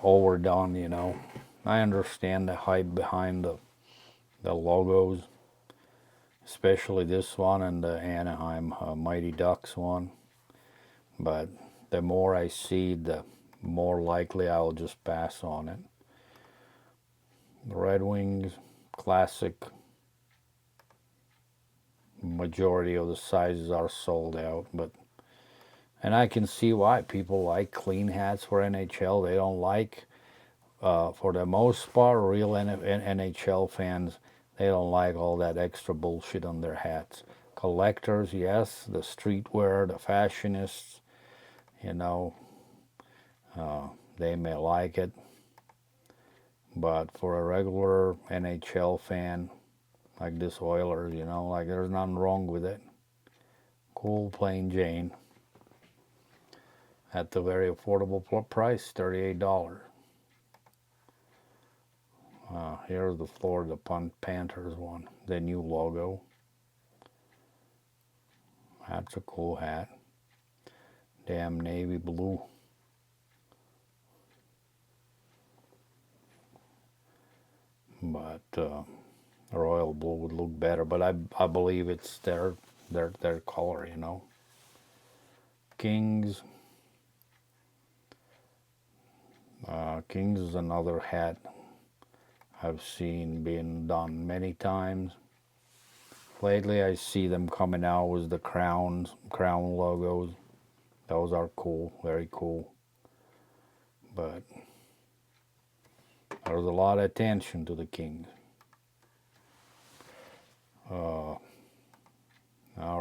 overdone. You know, I understand the hype behind the logos, especially this one and the Anaheim Mighty Ducks one. But the more I see, the more likely I'll just pass on it. The Red Wings, classic. Majority of the sizes are sold out, and I can see why people like clean hats for NHL. They don't like, for the most part, real NHL fans, they don't like all that extra bullshit on their hats. Collectors, yes, the streetwear, the fashionists, you know, they may like it, but for a regular NHL fan, like this Oilers, you know, like there's nothing wrong with it. Cool plain Jane at the very affordable price, $38. Here's the Florida Panthers one, the new logo. That's a cool hat. Damn navy blue. But royal blue would look better, but I believe it's their color, you know. Kings. Kings is another hat I've seen being done many times. Lately I see them coming out with the crown logos. Those are cool, very cool. But there's a lot of attention to the Kings. All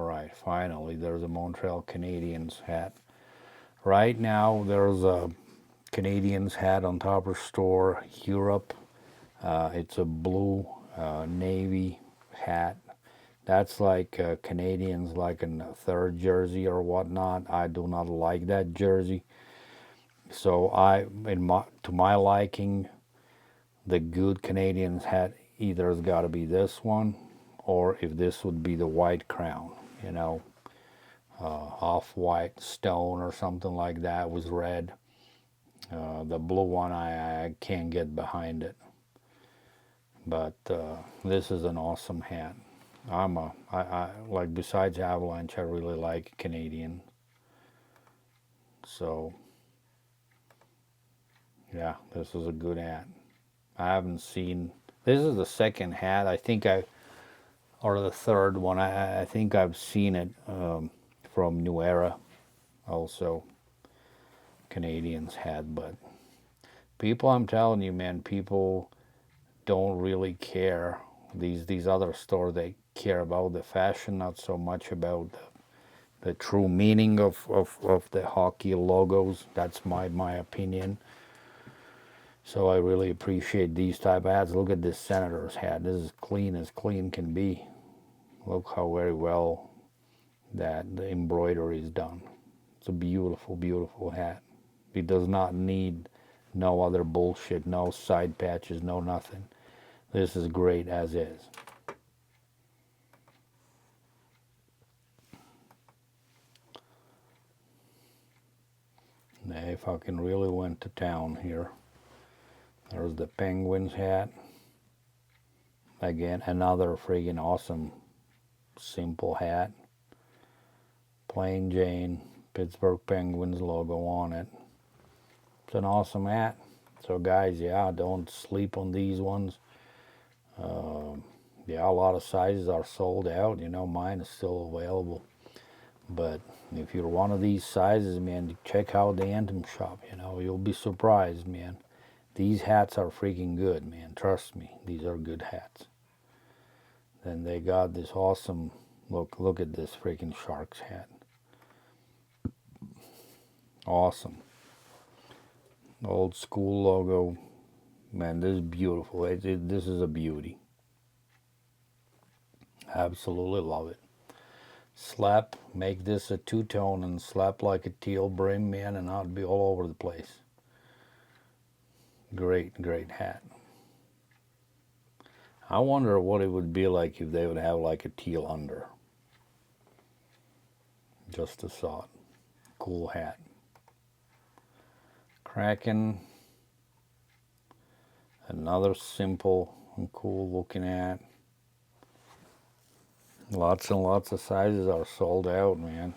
right, finally, there's a Montreal Canadiens hat. Right now, there's a Canadiens hat on Topper Store Europe. It's a blue navy hat. That's like Canadiens, like a third jersey or whatnot. I do not like that jersey. So to my liking, the good Canadiens hat either has got to be this one, or if this would be the white crown, you know, off-white stone or something like that with red. The blue one, I can't get behind it. But this is an awesome hat. I like, besides Avalanche, I really like Canadian. So yeah, this is a good hat. I haven't seen, this is the second hat. I think or the third one. I think I've seen it from New Era also. Canadians had, but People, I'm telling you, man, people don't really care. These other stores, they care about the fashion, not so much about the true meaning of the hockey logos. That's my opinion. So I really appreciate these type of hats. Look at this Senator's hat. This is clean as clean can be. Look how very well that the embroidery is done. It's a beautiful, beautiful hat. It does not need no other bullshit, no side patches, no nothing. This is great as is. They fucking really went to town here. There's the Penguins hat. Again, another friggin' awesome, simple hat. Plain Jane, Pittsburgh Penguins logo on it. It's an awesome hat. So guys, yeah, don't sleep on these ones. Yeah, a lot of sizes are sold out. You know, mine is still available. But if you're one of these sizes, man, check out the Anthem shop. You know, you'll be surprised, man. These hats are freaking good, man. Trust me, these are good hats. Then they got this awesome, look at this freaking Sharks hat. Awesome. Old school logo. Man, this is beautiful. This is a beauty. Absolutely love it. Slap, make this a two-tone and slap like a teal brim, man, and I'd be all over the place. Great, great hat. I wonder what it would be like if they would have like a teal under. Just a thought. Cool hat. Kraken. Another simple and cool looking hat. Lots and lots of sizes are sold out, man.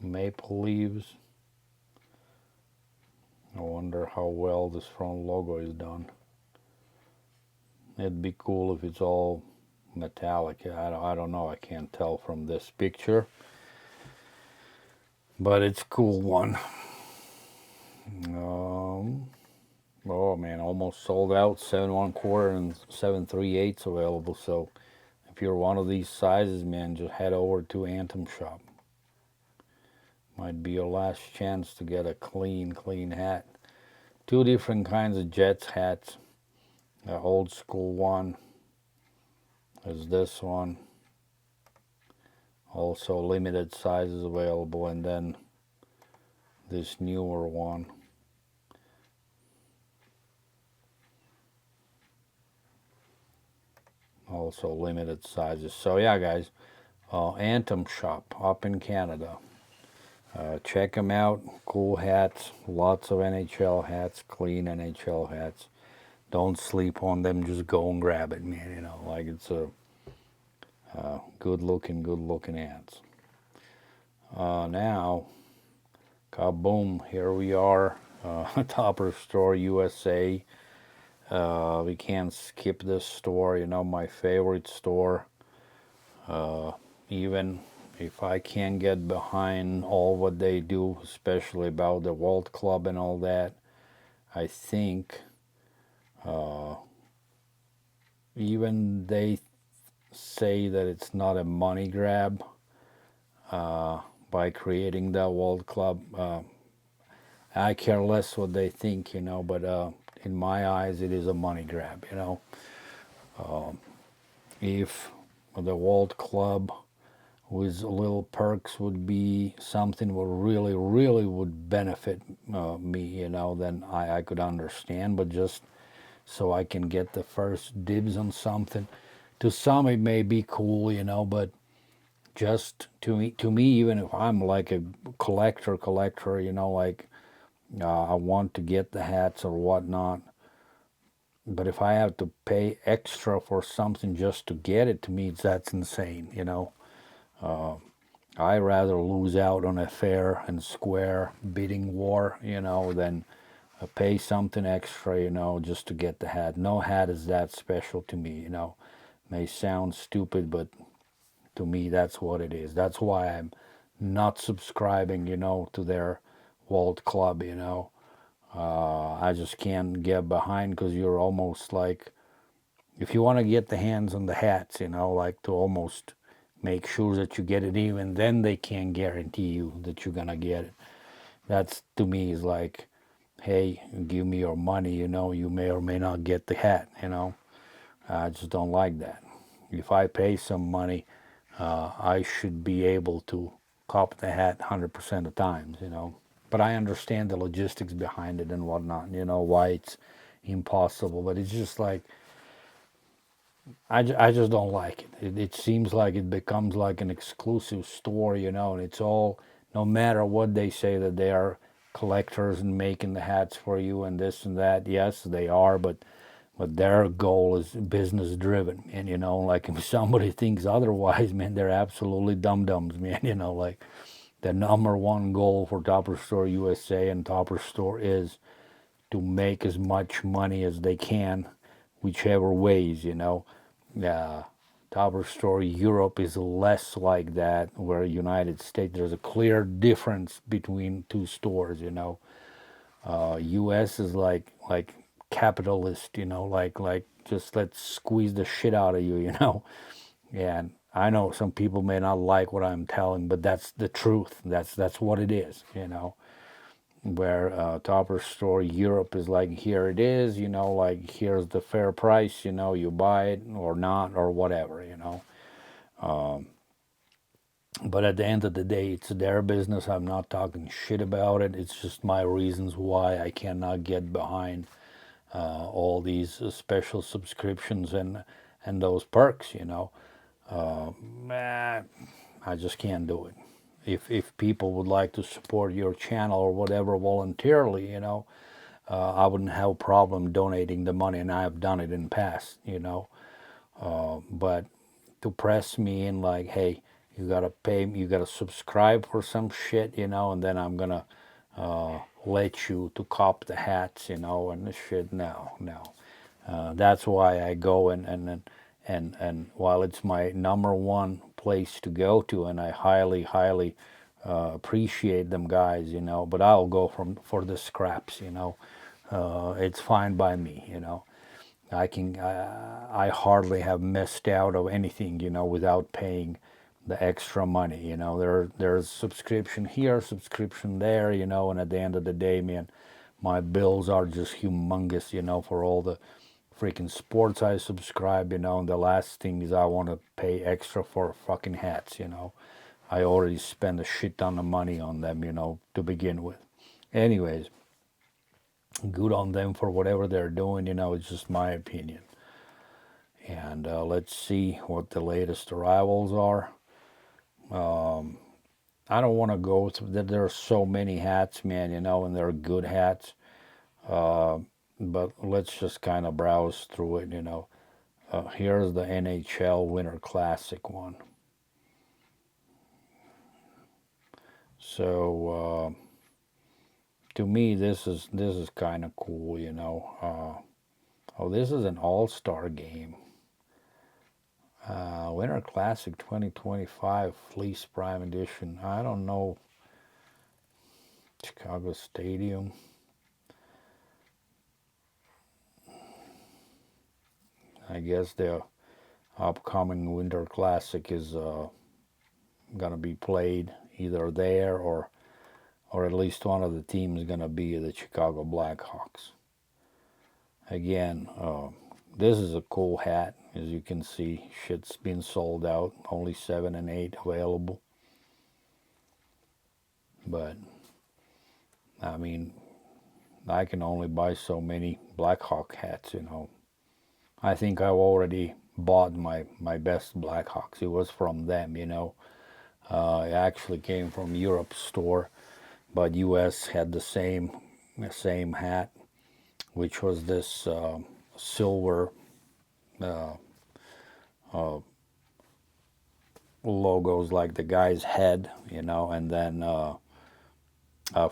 Maple leaves. I wonder how well this front logo is done. It'd be cool if it's all metallic. I don't know. I can't tell from this picture. But it's a cool one. Oh man, almost sold out. 7 1/4 and 7 3/8 available. So if you're one of these sizes, man, just head over to Anthem shop. Might be your last chance to get a clean hat. 2 different kinds of Jets hats. The old school one is this one. Also limited sizes available, and then this newer one. Also limited sizes. So yeah, guys, Anthem shop up in Canada. Check them out. Cool hats. Lots of NHL hats. Clean NHL hats. Don't sleep on them. Just go and grab it, man. You know, like it's a good looking hats. Now, kaboom! Here we are. Topper Store USA. We can't skip this store. You know, my favorite store. Even if I can't get behind all what they do, especially about the World Club and all that, I think even they say that it's not a money grab by creating the World Club. I care less what they think, you know, but in my eyes it is a money grab, you know. If the World Club with little perks would be something that really would benefit me, you know, then I could understand. But just so I can get the first dibs on something, to some it may be cool, you know, but just to me, even if I'm like a collector, you know, like I want to get the hats or whatnot, but if I have to pay extra for something just to get it, to me that's insane, you know. I rather lose out on a fair and square bidding war, you know, than pay something extra, you know, just to get the hat. No hat is that special to me, you know. May sound stupid, but to me that's what it is. That's why I'm not subscribing, to their World Club, I just can't get behind, because you're almost like, if you want to get the hands on the hats, like to almost make sure that you get it, even then they can't guarantee you that you're gonna get it. That's, to me, is like, hey, give me your money, you may or may not get the hat, I just don't like that. If I pay some money, I should be able to cop the hat 100% of times, But I understand the logistics behind it and whatnot, why it's impossible. But it's just like, I just don't like it. It seems like it becomes like an exclusive store, and it's all, no matter what they say that they are collectors and making the hats for you and this and that. Yes, they are, but their goal is business driven. And, like, if somebody thinks otherwise, man, they're absolutely dum-dums, man. Like, the number one goal for Topper Store USA and Topper Store is to make as much money as they can, whichever ways, Topper Store Europe is less like that, where United States, there's a clear difference between two stores, US is like capitalist, like just let's squeeze the shit out of you, And I know some people may not like what I'm telling, but that's the truth. That's what it is, Where Topper Store Europe is like, here it is, like, here's the fair price, you buy it or not or whatever, But at the end of the day, it's their business. I'm not talking shit about it. It's just my reasons why I cannot get behind all these special subscriptions and those perks, I just can't do it. If people would like to support your channel or whatever voluntarily, I wouldn't have a problem donating the money, and I have done it in the past, But to press me in like, hey, you gotta pay, you gotta subscribe for some shit, and then I'm gonna let you to cop the hats, and the shit. No. That's why I go and while it's my number one place to go to, and I highly appreciate them guys, but I'll go for the scraps, it's fine by me, I hardly have missed out of anything, without paying the extra money, there's subscription here, subscription there, and at the end of the day, man, my bills are just humongous, for all the freaking sports I subscribe, and the last thing is I want to pay extra for fucking hats, I already spend a shit ton of money on them, to begin with. Anyways, good on them for whatever they're doing, it's just my opinion. And let's see what the latest arrivals are. I don't want to go through that. There are so many hats, man, and they're good hats. But let's just kind of browse through it, here's the NHL Winter Classic one. So to me, this is kind of cool, oh, this is an all-star game. Winter Classic 2025 Fleece Prime Edition. I don't know. Chicago Stadium. I guess the upcoming Winter Classic is gonna be played either there or at least one of the teams gonna be the Chicago Blackhawks. Again, this is a cool hat. As you can see, shit's been sold out. Only 7 and 8 available. But I mean, I can only buy so many Blackhawk hats, I think I've already bought my best Blackhawks. It was from them, It actually came from Europe's store, but US had the same hat, which was this silver logos like the guy's head, and then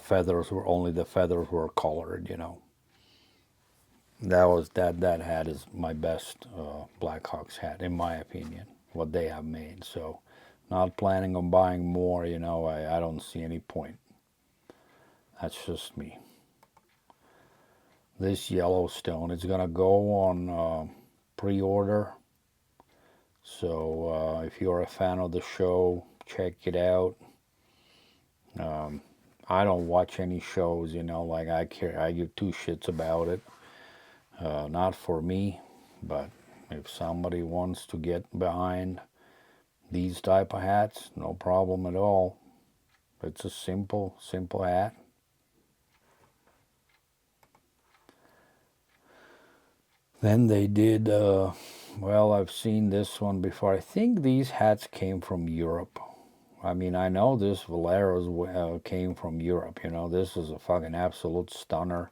feathers were, only the feathers were colored, That hat is my best Blackhawks hat, in my opinion, what they have made. So not planning on buying more, you know, I don't see any point. That's just me. This Yellowstone, it's gonna go on pre-order. So if you're a fan of the show, check it out. I don't watch any shows, you know, like I give two shits about it. Not for me, but if somebody wants to get behind these type of hats, no problem at all. It's a simple hat. Then they did, well, I've seen this one before. I think these hats came from Europe. I mean, I know this Valero's came from Europe, you know. This is a fucking absolute stunner.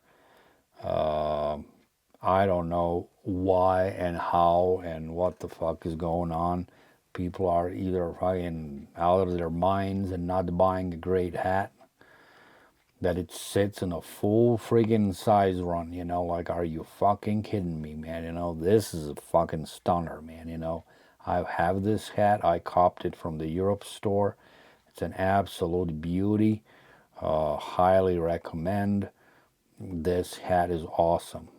I don't know why and how and what the fuck is going on. People are either fucking out of their minds and not buying a great hat. That it sits in a full friggin' size run, you know, like, are you fucking kidding me, man? You know, this is a fucking stunner, man, you know. I have this hat. I copped it from the Europe store. It's an absolute beauty. Highly recommend. This hat is awesome.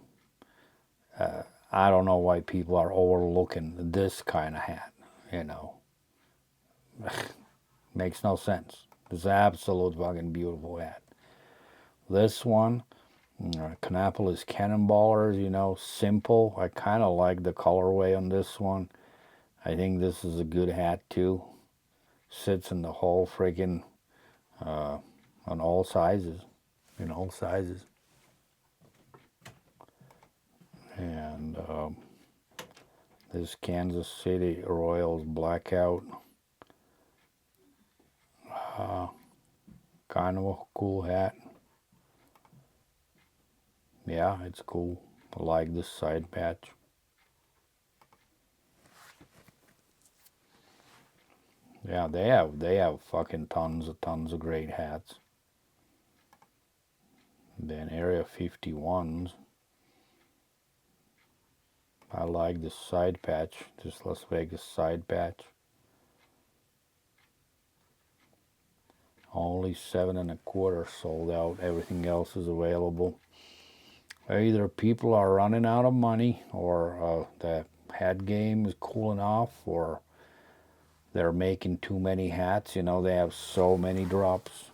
I don't know why people are overlooking this kind of hat, you know. Makes no sense. It's an absolute fucking beautiful hat. This one, Canopolis Cannonballers, you know, simple. I kind of like the colorway on this one. I think this is a good hat too. Sits in the whole freaking, on all sizes, in all sizes. And this Kansas City Royals blackout, kind of a cool hat. Yeah, it's cool. I like this side patch. Yeah, they have fucking tons of great hats. Then Area 51s. I like this side patch, this Las Vegas side patch. Only 7.25 sold out. Everything else is available. Either people are running out of money, or the hat game is cooling off, or they're making too many hats. You know, they have so many drops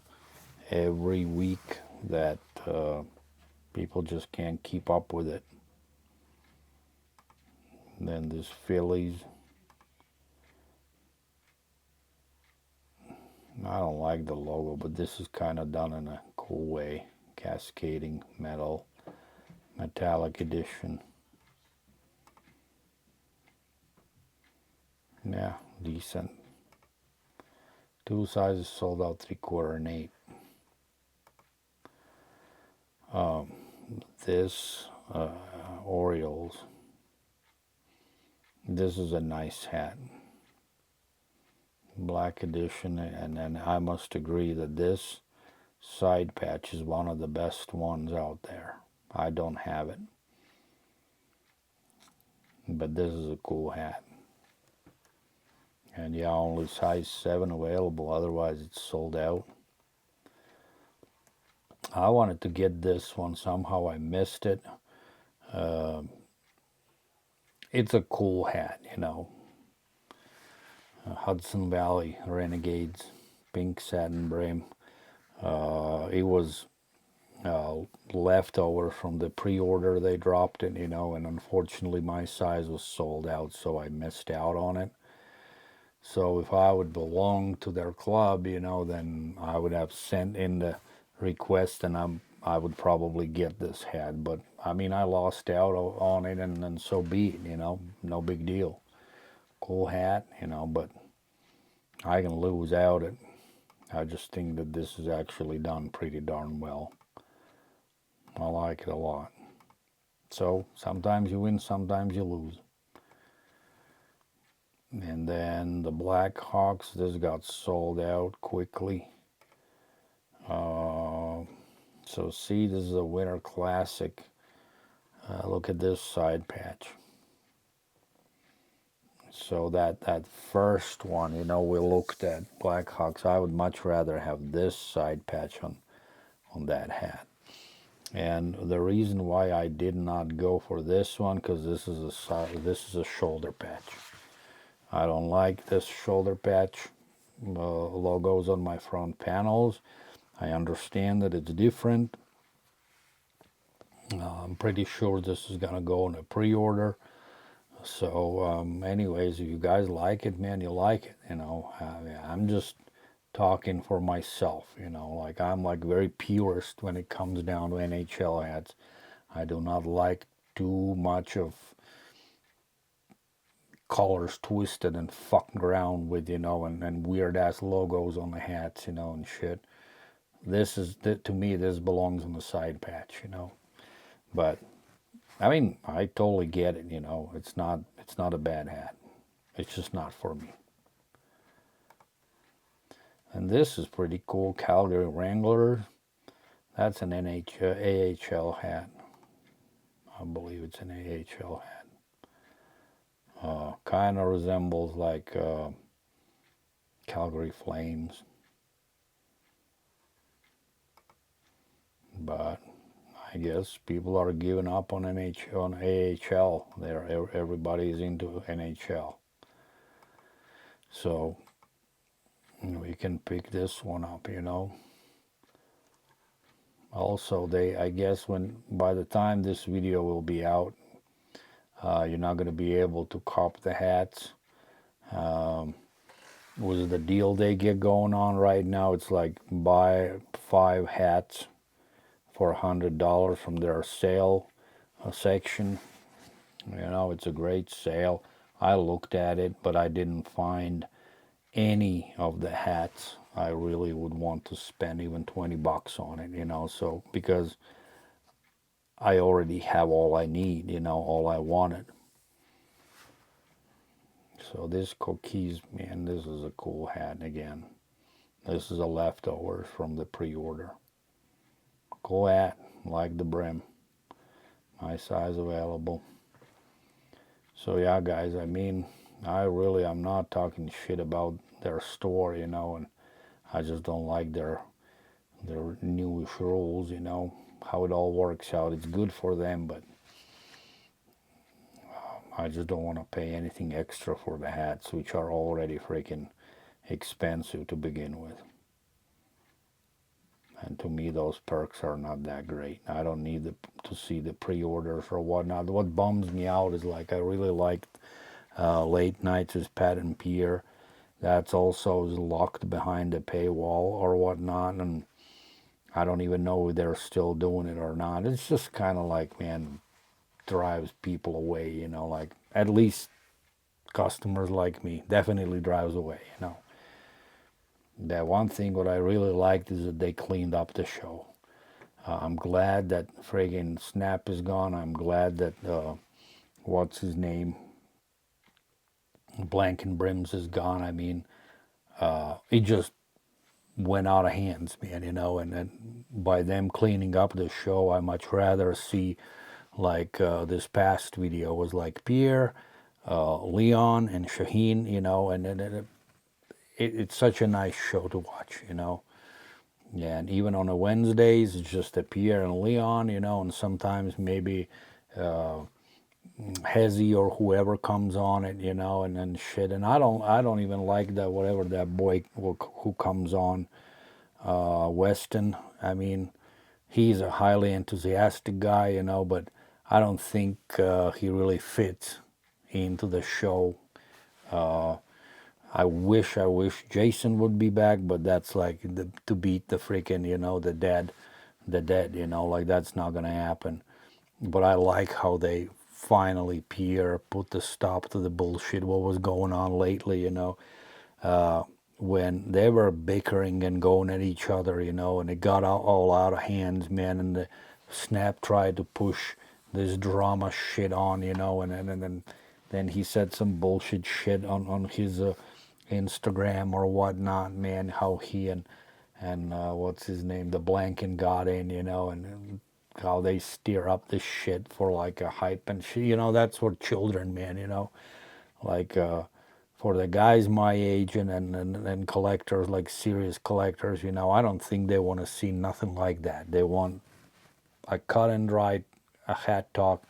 every week that people just can't keep up with it. And then this Phillies. I don't like the logo, but this is kind of done in a cool way. Cascading metal, metallic edition. Yeah, decent. Two sizes sold out, 3/4 and 8. This Orioles. This is a nice hat. Black edition, and then I must agree that this side patch is one of the best ones out there. I don't have it, but this is a cool hat. And yeah, only size 7 available, otherwise it's sold out. I wanted to get this one, somehow I missed it. It's a cool hat, you know. Hudson Valley Renegades, pink satin brim. It was leftover from the pre-order. They dropped it, you know, and unfortunately my size was sold out, so I missed out on it. So if I would belong to their club, you know, then I would have sent in the request, and I would probably get this hat. But I mean, I lost out on it, and so be it, you know, no big deal. Cool hat, you know, but I can lose out it. I just think that this is actually done pretty darn well. I like it a lot. So sometimes you win, sometimes you lose. And then the Blackhawks, this got sold out quickly. So see, this is a Winter Classic. Look at this side patch. So that first one, you know, we looked at Blackhawks. I would much rather have this side patch on that hat. And the reason why I did not go for this one, because this is a shoulder patch. I don't like this shoulder patch logos on my front panels. I understand that it's different. I'm pretty sure this is gonna go in a pre-order. So anyways, if you guys like it, man, you like it, you know. I'm just talking for myself, you know, like I'm like very purist when it comes down to NHL hats. I do not like too much of colors twisted and fucking around with, you know, and weird ass logos on the hats, you know, and shit. This is, to me, this belongs on the side patch, you know. But I mean, I totally get it, you know. It's not a bad hat. It's just not for me. And this is pretty cool, Calgary Wranglers. That's an AHL hat. I believe it's an AHL hat. Kind of resembles like Calgary Flames. But I guess people are giving up on AHL. Everybody's into NHL. So we can pick this one up, you know. Also, I guess by the time this video will be out, you're not going to be able to cop the hats. With the deal they get going on right now, it's like buy 5 hats for $100 from their sale section. You know, it's a great sale. I looked at it, but I didn't find any of the hats I really would want to spend even $20 on it, you know, so because I already have all I need, you know, all I wanted. So this cookies, man, this is a cool hat again. This is a leftover from the pre-order. Cool hat, like the brim. My size available. So yeah, guys, I mean, I'm not talking shit about their store, you know, and I just don't like their newish rules, you know, how it all works out. It's good for them, but I just don't want to pay anything extra for the hats, which are already freaking expensive to begin with. And to me, those perks are not that great. I don't need to see the pre-orders or whatnot. What bums me out is like I really liked Late Nights with Pat and Pierre. That's also locked behind a paywall or whatnot, and I don't even know if they're still doing it or not. It's just kind of like, man, drives people away, you know, like at least customers like me, definitely drives away, you know. That one thing what I really liked is that they cleaned up the show. I'm glad that friggin' Snap is gone. I'm glad that what's his name, Blank and Brims is gone. I mean, it just went out of hands, man, you know, and by them cleaning up the show, I much rather see like this past video was like Pierre, Leon, and Shaheen, you know, and it's such a nice show to watch, you know. Yeah, and even on the Wednesdays, it's just a Pierre and Leon, you know, and sometimes maybe Hezzy or whoever comes on it, you know, and then shit. And I don't even like that whatever that boy who comes on, Weston. I mean, he's a highly enthusiastic guy, you know, but I don't think he really fits into the show. I wish Jason would be back, but that's like to beat the freaking, you know, the dead, you know, like that's not gonna happen. But I like how they finally Pierre put the stop to the bullshit what was going on lately, you know, when they were bickering and going at each other, you know, and it got all out of hands, man, and the Snap tried to push this drama shit on, you know, and then he said some bullshit shit on his Instagram or whatnot, man, how he and what's his name, the Blanken got in, you know, and how they steer up this shit for like a hype and shit, you know, that's what children, man, you know, Like for the guys my age and collectors, like serious collectors, you know, I don't think they want to see nothing like that. They want a cut and dry, a hat talk,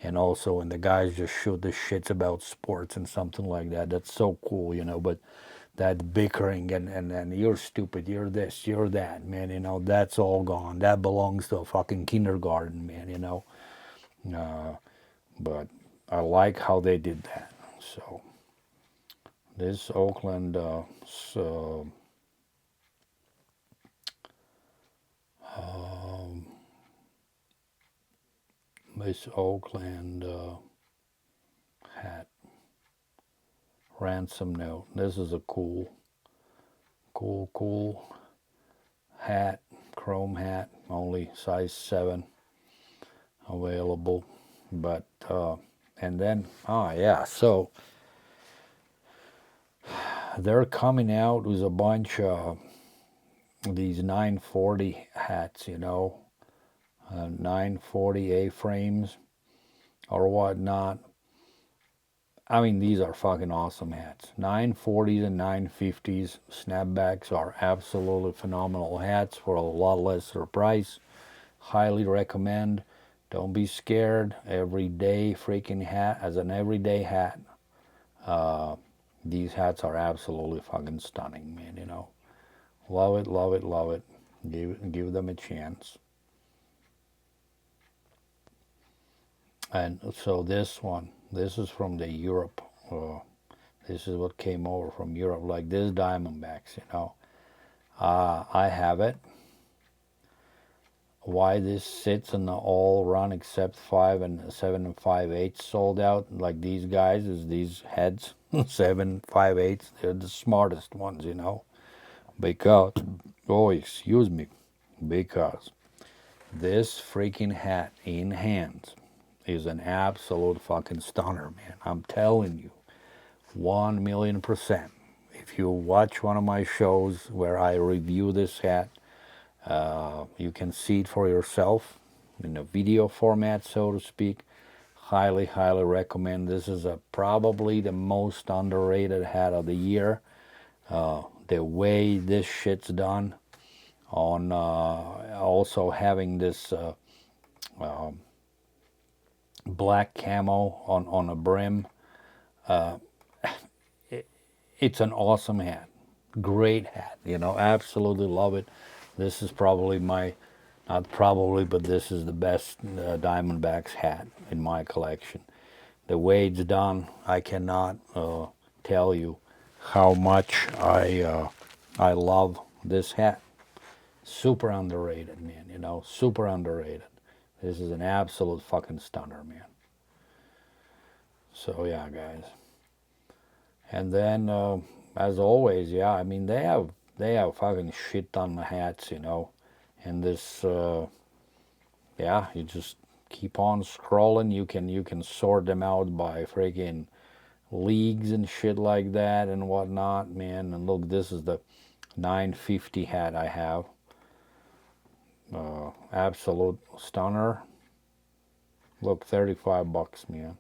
and also when the guys just shoot the shits about sports and something like that. That's so cool, you know. But that bickering and you're stupid, you're this, you're that, man, you know, that's all gone. That belongs to a fucking kindergarten, man, you know. But I like how they did that. So this Oakland this Oakland hat, ransom note. This is a cool hat, chrome hat, only size 7 available. But and then so they're coming out with a bunch of these 940 hats, you know, 940 A-frames or whatnot. I mean, these are fucking awesome hats. 940s and 950s snapbacks are absolutely phenomenal hats for a lot lesser price. Highly recommend. Don't be scared. Everyday freaking hat, as an everyday hat. These hats are absolutely fucking stunning, man, you know. Love it, love it, love it. Give them a chance. And so this one, this is from the Europe. This is what came over from Europe, like this Diamondbacks, you know. I have it. Why this sits in the all run except 5 and 7 and 5/8 sold out, like these guys, is these heads, 7, 5/8, they're the smartest ones, you know. Because, oh, excuse me, because this freaking hat in hands is an absolute fucking stunner, man. I'm telling you, 1,000,000%. If you watch one of my shows where I review this hat, you can see it for yourself in a video format, so to speak. Highly, highly recommend. This is probably the most underrated hat of the year. The way this shit's done, on also having this black camo on a brim. It's an awesome hat. Great hat, you know, absolutely love it. This is probably not probably, but this is the best Diamondbacks hat in my collection. The way it's done, I cannot tell you how much I love this hat. Super underrated, man, you know, super underrated. This is an absolute fucking stunner, man. So yeah, guys. And then, as always, yeah, I mean, they have fucking shit ton of hats, you know. And this, yeah, you just keep on scrolling. You can sort them out by freaking leagues and shit like that and whatnot, man. And look, this is the 950 hat I have. Absolute stunner. Look, $35, man.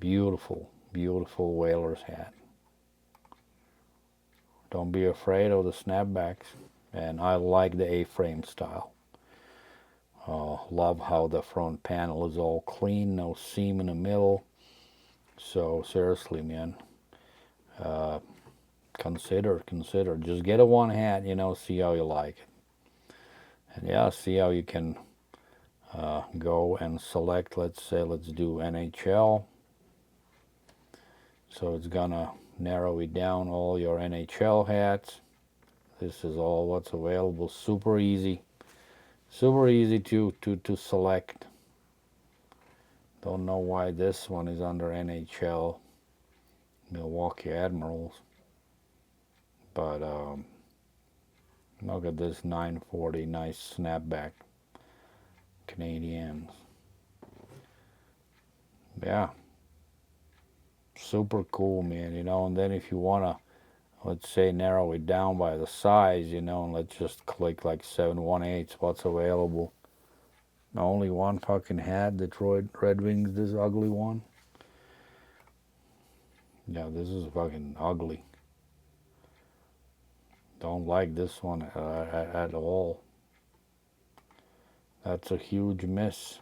Beautiful, beautiful whaler's hat. Don't be afraid of the snapbacks. And I like the A-frame style. Love how the front panel is all clean, no seam in the middle. So seriously, man, consider. Just get a one hat, you know, see how you like it. And yeah, see how you can go and select, let's do NHL. So it's gonna narrow it down, all your NHL hats. This is all what's available. Super easy to select. Don't know why this one is under NHL, Milwaukee Admirals. But look at this 940, nice snapback, Canadians. Yeah, super cool, man, you know. And then if you want to, let's say, narrow it down by the size, you know, and let's just click like 7/1/8, what's available. Only one fucking hat, Detroit Red Wings, this ugly one. Yeah, this is fucking ugly. Don't like this one at all. That's a huge miss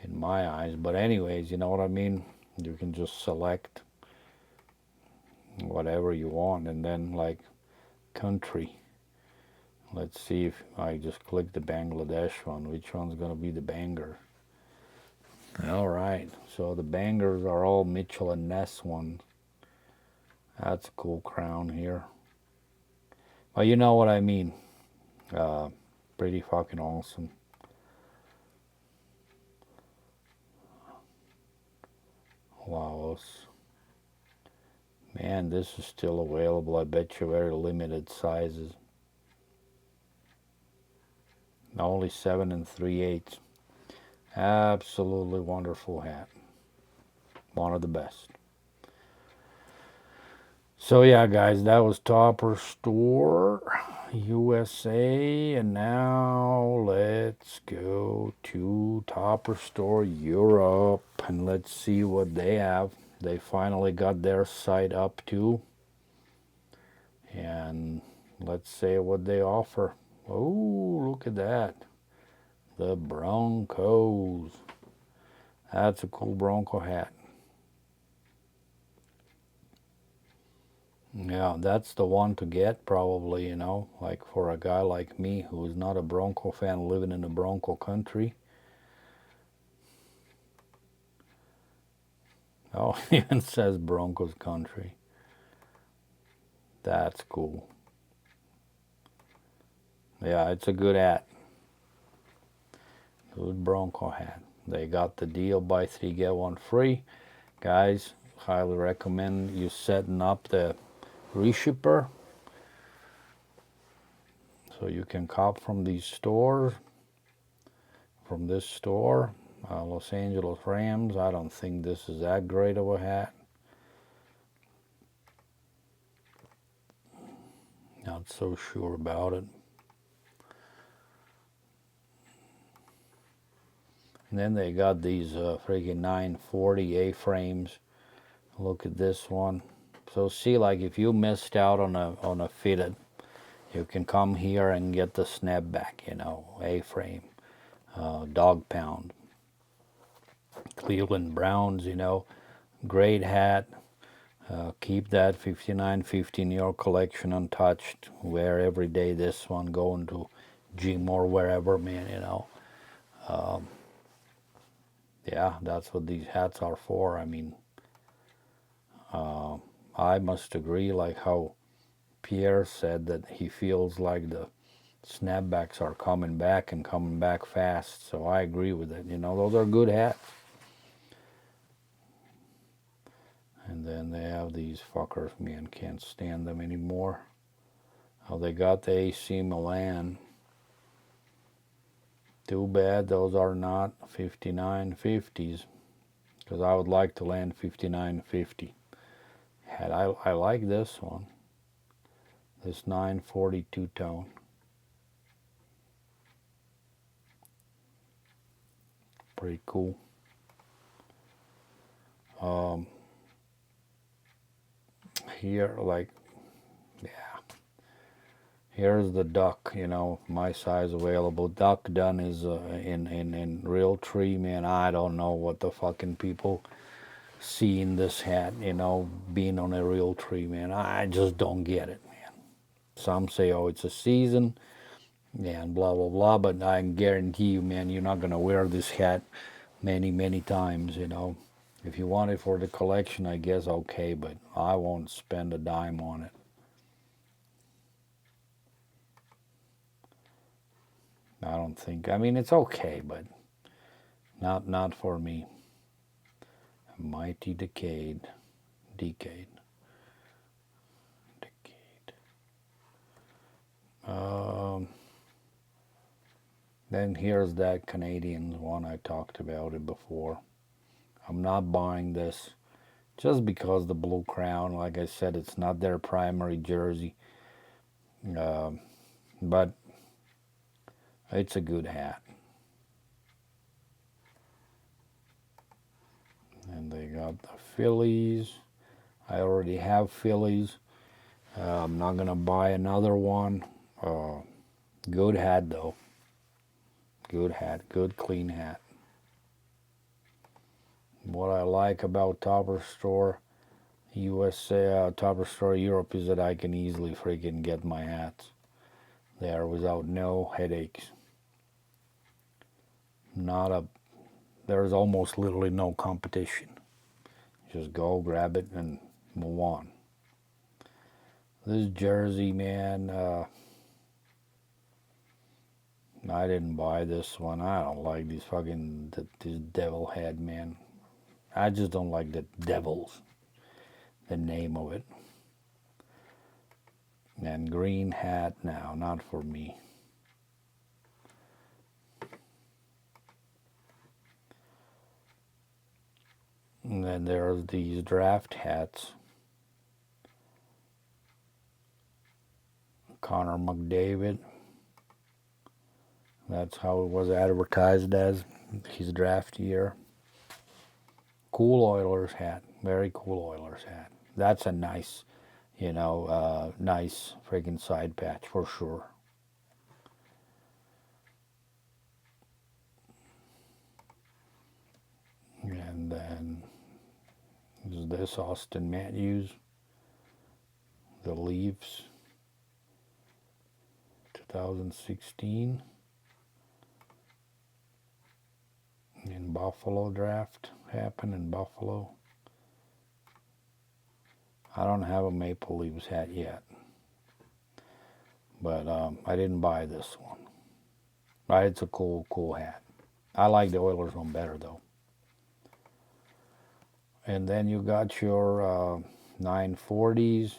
in my eyes. But anyways, you know what I mean? You can just select whatever you want, and then like country. Let's see if I just click the Bangladesh one. Which one's going to be the banger? All right. So the bangers are all Mitchell and Ness ones. That's a cool crown here. Well, you know what I mean. Pretty fucking awesome. Laos. Man, this is still available. I bet you very limited sizes. Only 7 3/8. Absolutely wonderful hat. One of the best. So yeah, guys, that was Topper Store USA, and now let's go to Topper Store Europe and let's see what they have. They finally got their site up too, and let's say what they offer. Oh, look at that. The Broncos. That's a cool Bronco hat. Yeah, that's the one to get probably, like for a guy like me who's not a Bronco fan living in a Bronco country. Oh, it even says Broncos country. That's cool. Yeah, it's a good hat. Good Bronco hat. They got the deal, buy 3 get 1 free. Guys, highly recommend you setting up the reshipper so you can cop from these stores, from this store. Los Angeles Rams. I don't think this is that great of a hat. Not so sure about it. And then they got these freaking 940 A-frames. Look at this one. So see, like if you missed out on a fitted, you can come here and get the snapback, A-frame, dog pound. Cleveland Browns, great hat. Keep that 5950 in your collection untouched. Wear every day this one, going to gym or wherever, man, yeah, that's what these hats are for. I mean, I must agree, like how Pierre said that he feels like the snapbacks are coming back and coming back fast. So I agree with it. Those are good hats. And then they have these fuckers, man, can't stand them anymore. Oh, they got the AC Milan. Too bad those are not 5950s, because I would like to land 5950. I like this one. This 942 tone. Pretty cool. Here, like, yeah. Here's the duck, my size available. Duck done is in real tree, man. I don't know what the fucking people see in this hat, being on a real tree, man. I just don't get it, man. Some say, oh, it's a season, yeah, and blah, blah, blah. But I can guarantee you, man, you're not going to wear this hat many, many times, If you want it for the collection, I guess, okay, but I won't spend a dime on it. I don't think. I mean, it's okay, but not for me. Mighty Decade. Then here's that Canadian one. I talked about it before. I'm not buying this just because the Blue Crown, like I said, it's not their primary jersey. But it's a good hat. And they got Got the Phillies. I already have Phillies. I'm not gonna buy another one. Good hat though. Good hat. Good clean hat. What I like about Topper Store USA, Topper Store Europe is that I can easily freaking get my hats there without no headaches. There's almost literally no competition. Just go grab it and move on. This jersey, man, I didn't buy this one. I don't like these this devil head, man. I just don't like the devils, the name of it. And green hat, now, not for me. And then there's these draft hats. Connor McDavid. That's how it was advertised as his draft year. Cool Oilers hat. Very cool Oilers hat. That's a nice, nice freaking side patch for sure. And then is this Austin Matthews. The Leafs. 2016. In Buffalo draft happened in Buffalo. I don't have a Maple Leafs hat yet, but I didn't buy this one. It's a cool hat. I like the Oilers one better though. And then you got your 940s,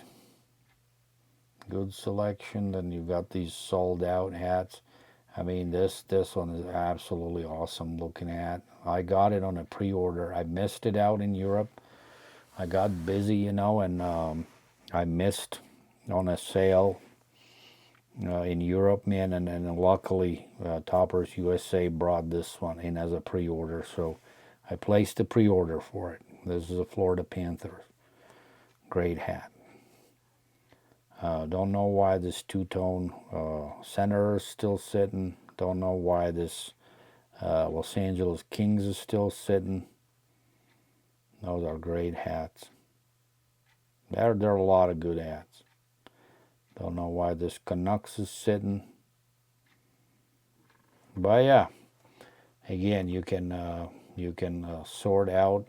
good selection. Then you got these sold out hats. I mean, this one is absolutely awesome looking hat. I got it on a pre-order. I missed it out in Europe. I got busy, and I missed on a sale in Europe, man, and luckily Toppers USA brought this one in as a pre-order, so I placed a pre-order for it. This is a Florida Panthers. Great hat. Don't know why this two-tone center is still sitting. Don't know why this Los Angeles Kings is still sitting. Those are great hats. There are a lot of good hats. Don't know why this Canucks is sitting. But yeah, again, you can sort out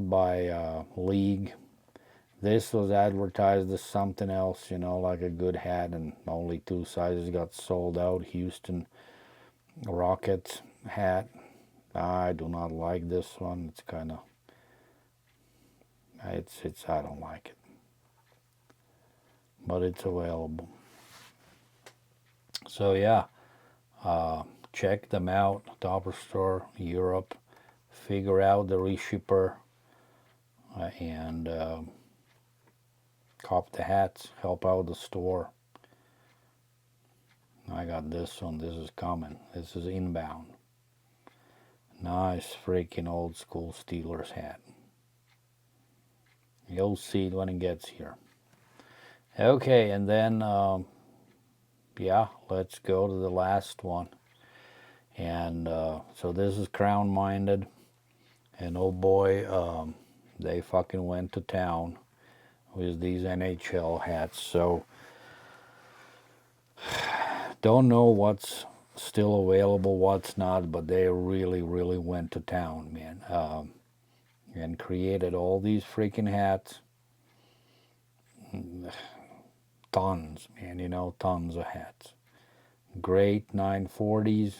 by league. This was advertised as something else, like a good hat, and only 2 sizes got sold out. Houston Rockets hat. I do not like this one. It's kind of, I don't like it. But it's available. So yeah, check them out. Topper Store Europe. Figure out the reshipper and cop the hats. Help out the store. I got this one. This is coming. This is inbound. Nice freaking old school Steelers hat. You'll see it when it gets here. Okay, and then yeah, let's go to the last one. And so this is Crown Minded, and oh boy, they fucking went to town with these NHL hats. So don't know what's still available, what's not, but they really went to town, man, and created all these freaking hats. Tons, man, tons of hats. Great 940s.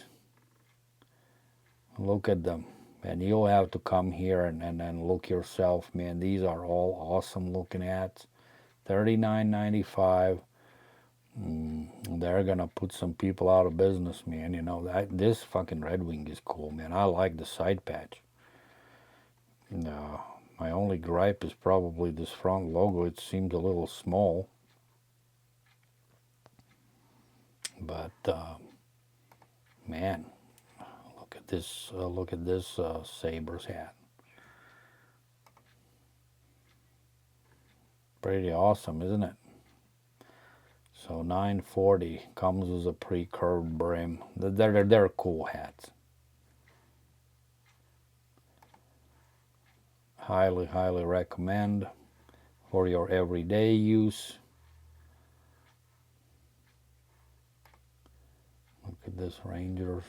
Look at them. And you'll have to come here and look yourself, man. These are all awesome looking hats. $39.95. They're gonna put some people out of business, man. This fucking Red Wing is cool, man. I like the side patch. My only gripe is probably this front logo. It seems a little small. But man, look at this Sabres hat. Pretty awesome, isn't it? So 940 comes with a pre-curved brim. They're cool hats. Highly, highly recommend for your everyday use. Look at this Rangers.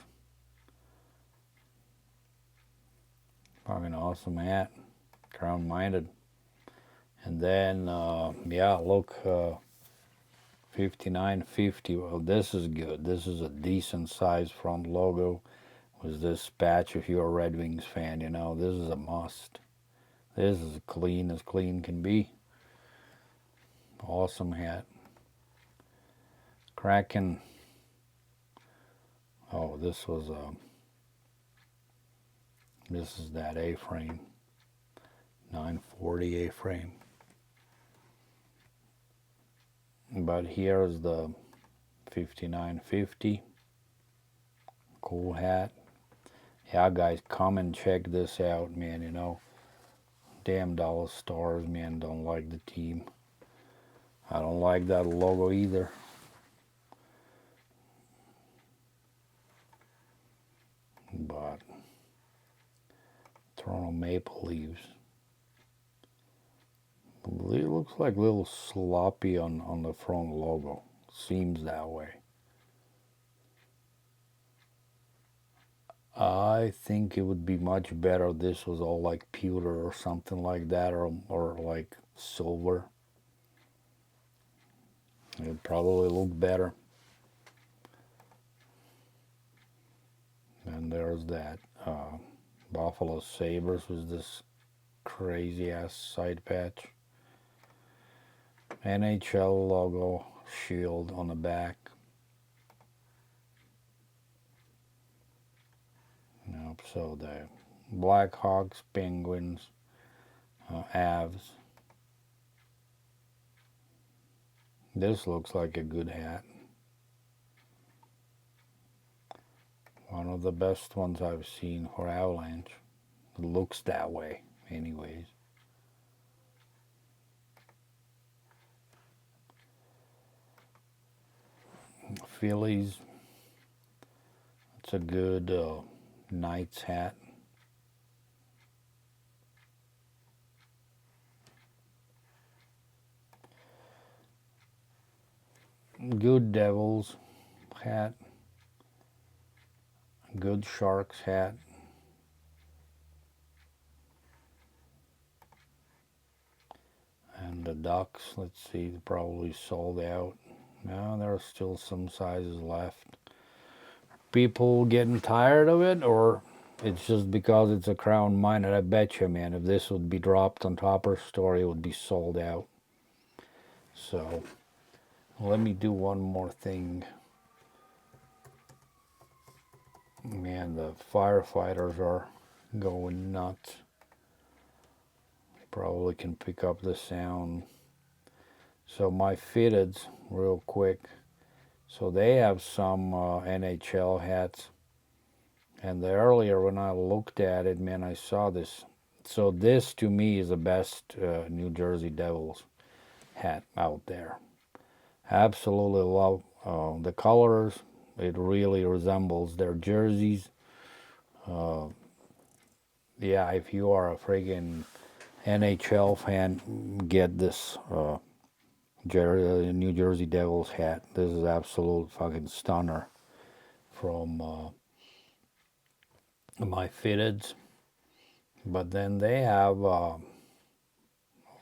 Fucking awesome hat. Crown-minded. And then, yeah, look, 5950. Well, this is good. This is a decent size front logo. Was this patch? If you're a Red Wings fan, you know, this is a must. This is as clean can be. Awesome hat. Kraken. Oh, this was this is that A-frame. 940 A-frame. But here's the 5950. Cool hat. Yeah, guys, come and check this out, man. You know, damn Dallas Stars, man, don't like the team. I don't like that logo either. But Toronto Maple Leafs. It looks like a little sloppy on the front logo. Seems that way. I think it would be much better if this was all like pewter or something like that, or like silver. It'd probably look better. And there's that Buffalo Sabres with this crazy ass side patch. NHL logo shield on the back. Nope, so the Blackhawks, Penguins, Avs. This looks like a good hat. One of the best ones I've seen for Avalanche. It looks that way, anyways. Phillies. It's a good Knights hat. Good Devils hat. Good Sharks hat. And the Ducks, let's see, probably sold out. No, there are still some sizes left. People getting tired of it, or it's just because it's a crown-minded? I bet you, man, if this would be dropped on Topper Store, it would be sold out. So, let me do one more thing. Man, the firefighters are going nuts. You probably can pick up the sound. So my fitteds, real quick. So they have some NHL hats. And earlier when I looked at it, man, I saw this. So this to me is the best New Jersey Devils hat out there. Absolutely love the colors. It really resembles their jerseys. Yeah, if you are a friggin' NHL fan, get this New Jersey Devils hat. This is absolute fucking stunner from my fitteds. But then they have,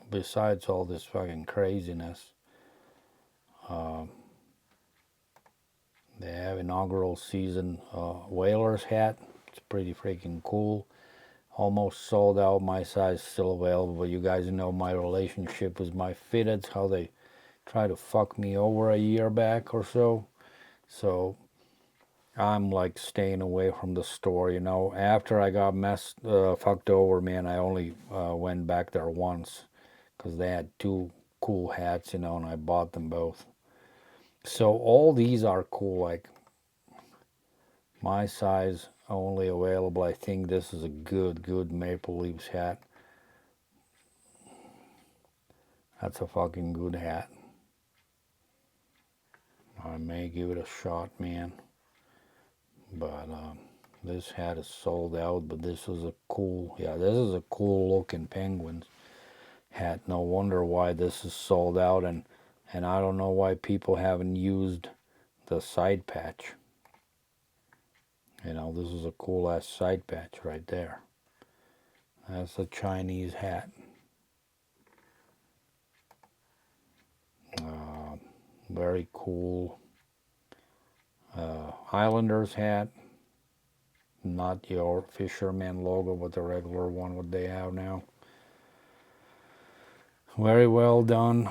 besides all this fucking craziness, they have inaugural season Whalers hat. It's pretty freaking cool. Almost sold out. My size still available. But you guys know my relationship with my fitteds, how they try to fuck me over a year back or so. So I'm like staying away from the store, you know. After I got fucked over, man, I only went back there once because they had two cool hats, you know, and I bought them both. So all these are cool, like my size only available. I think this is a good Maple Leafs hat. That's a fucking good hat. I may give it a shot, man. But this hat is sold out, but this is a cool, this is a cool looking Penguins hat. No wonder why this is sold out, and I don't know why people haven't used the side patch. You know, this is a cool ass side patch right there. That's a Chinese hat. Very cool. Islanders hat. Not your fisherman logo, but the regular one what they have now. Very well done.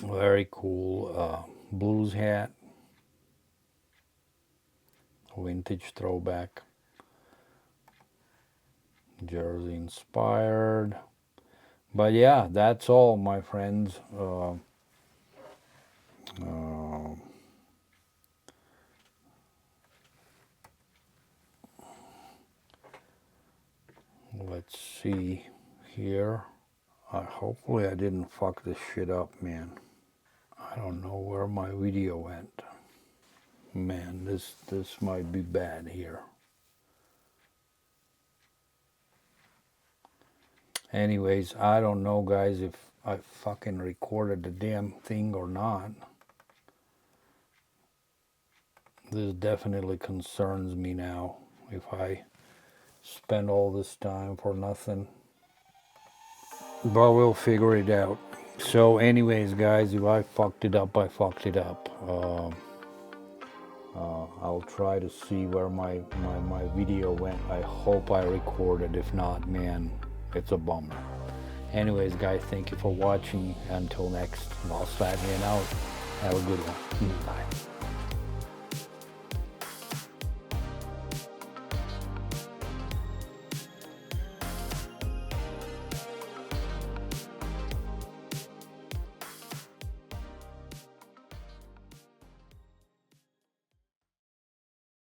Very cool. Blues hat. Vintage throwback. Jersey inspired. But yeah, that's all, my friends. Let's see here. Hopefully I didn't fuck this shit up, man. I don't know where my video went. Man, this might be bad here. Anyways, I don't know, guys, if I fucking recorded the damn thing or not. This definitely concerns me now. If I spend all this time for nothing. But we'll figure it out. So anyways, guys, if I fucked it up, I fucked it up. I'll try to see where my video went. I hope I recorded. If not, man, it's a bummer. Anyways, guys, thank you for watching. Until next, Lost Latvian out. Have a good one. Bye.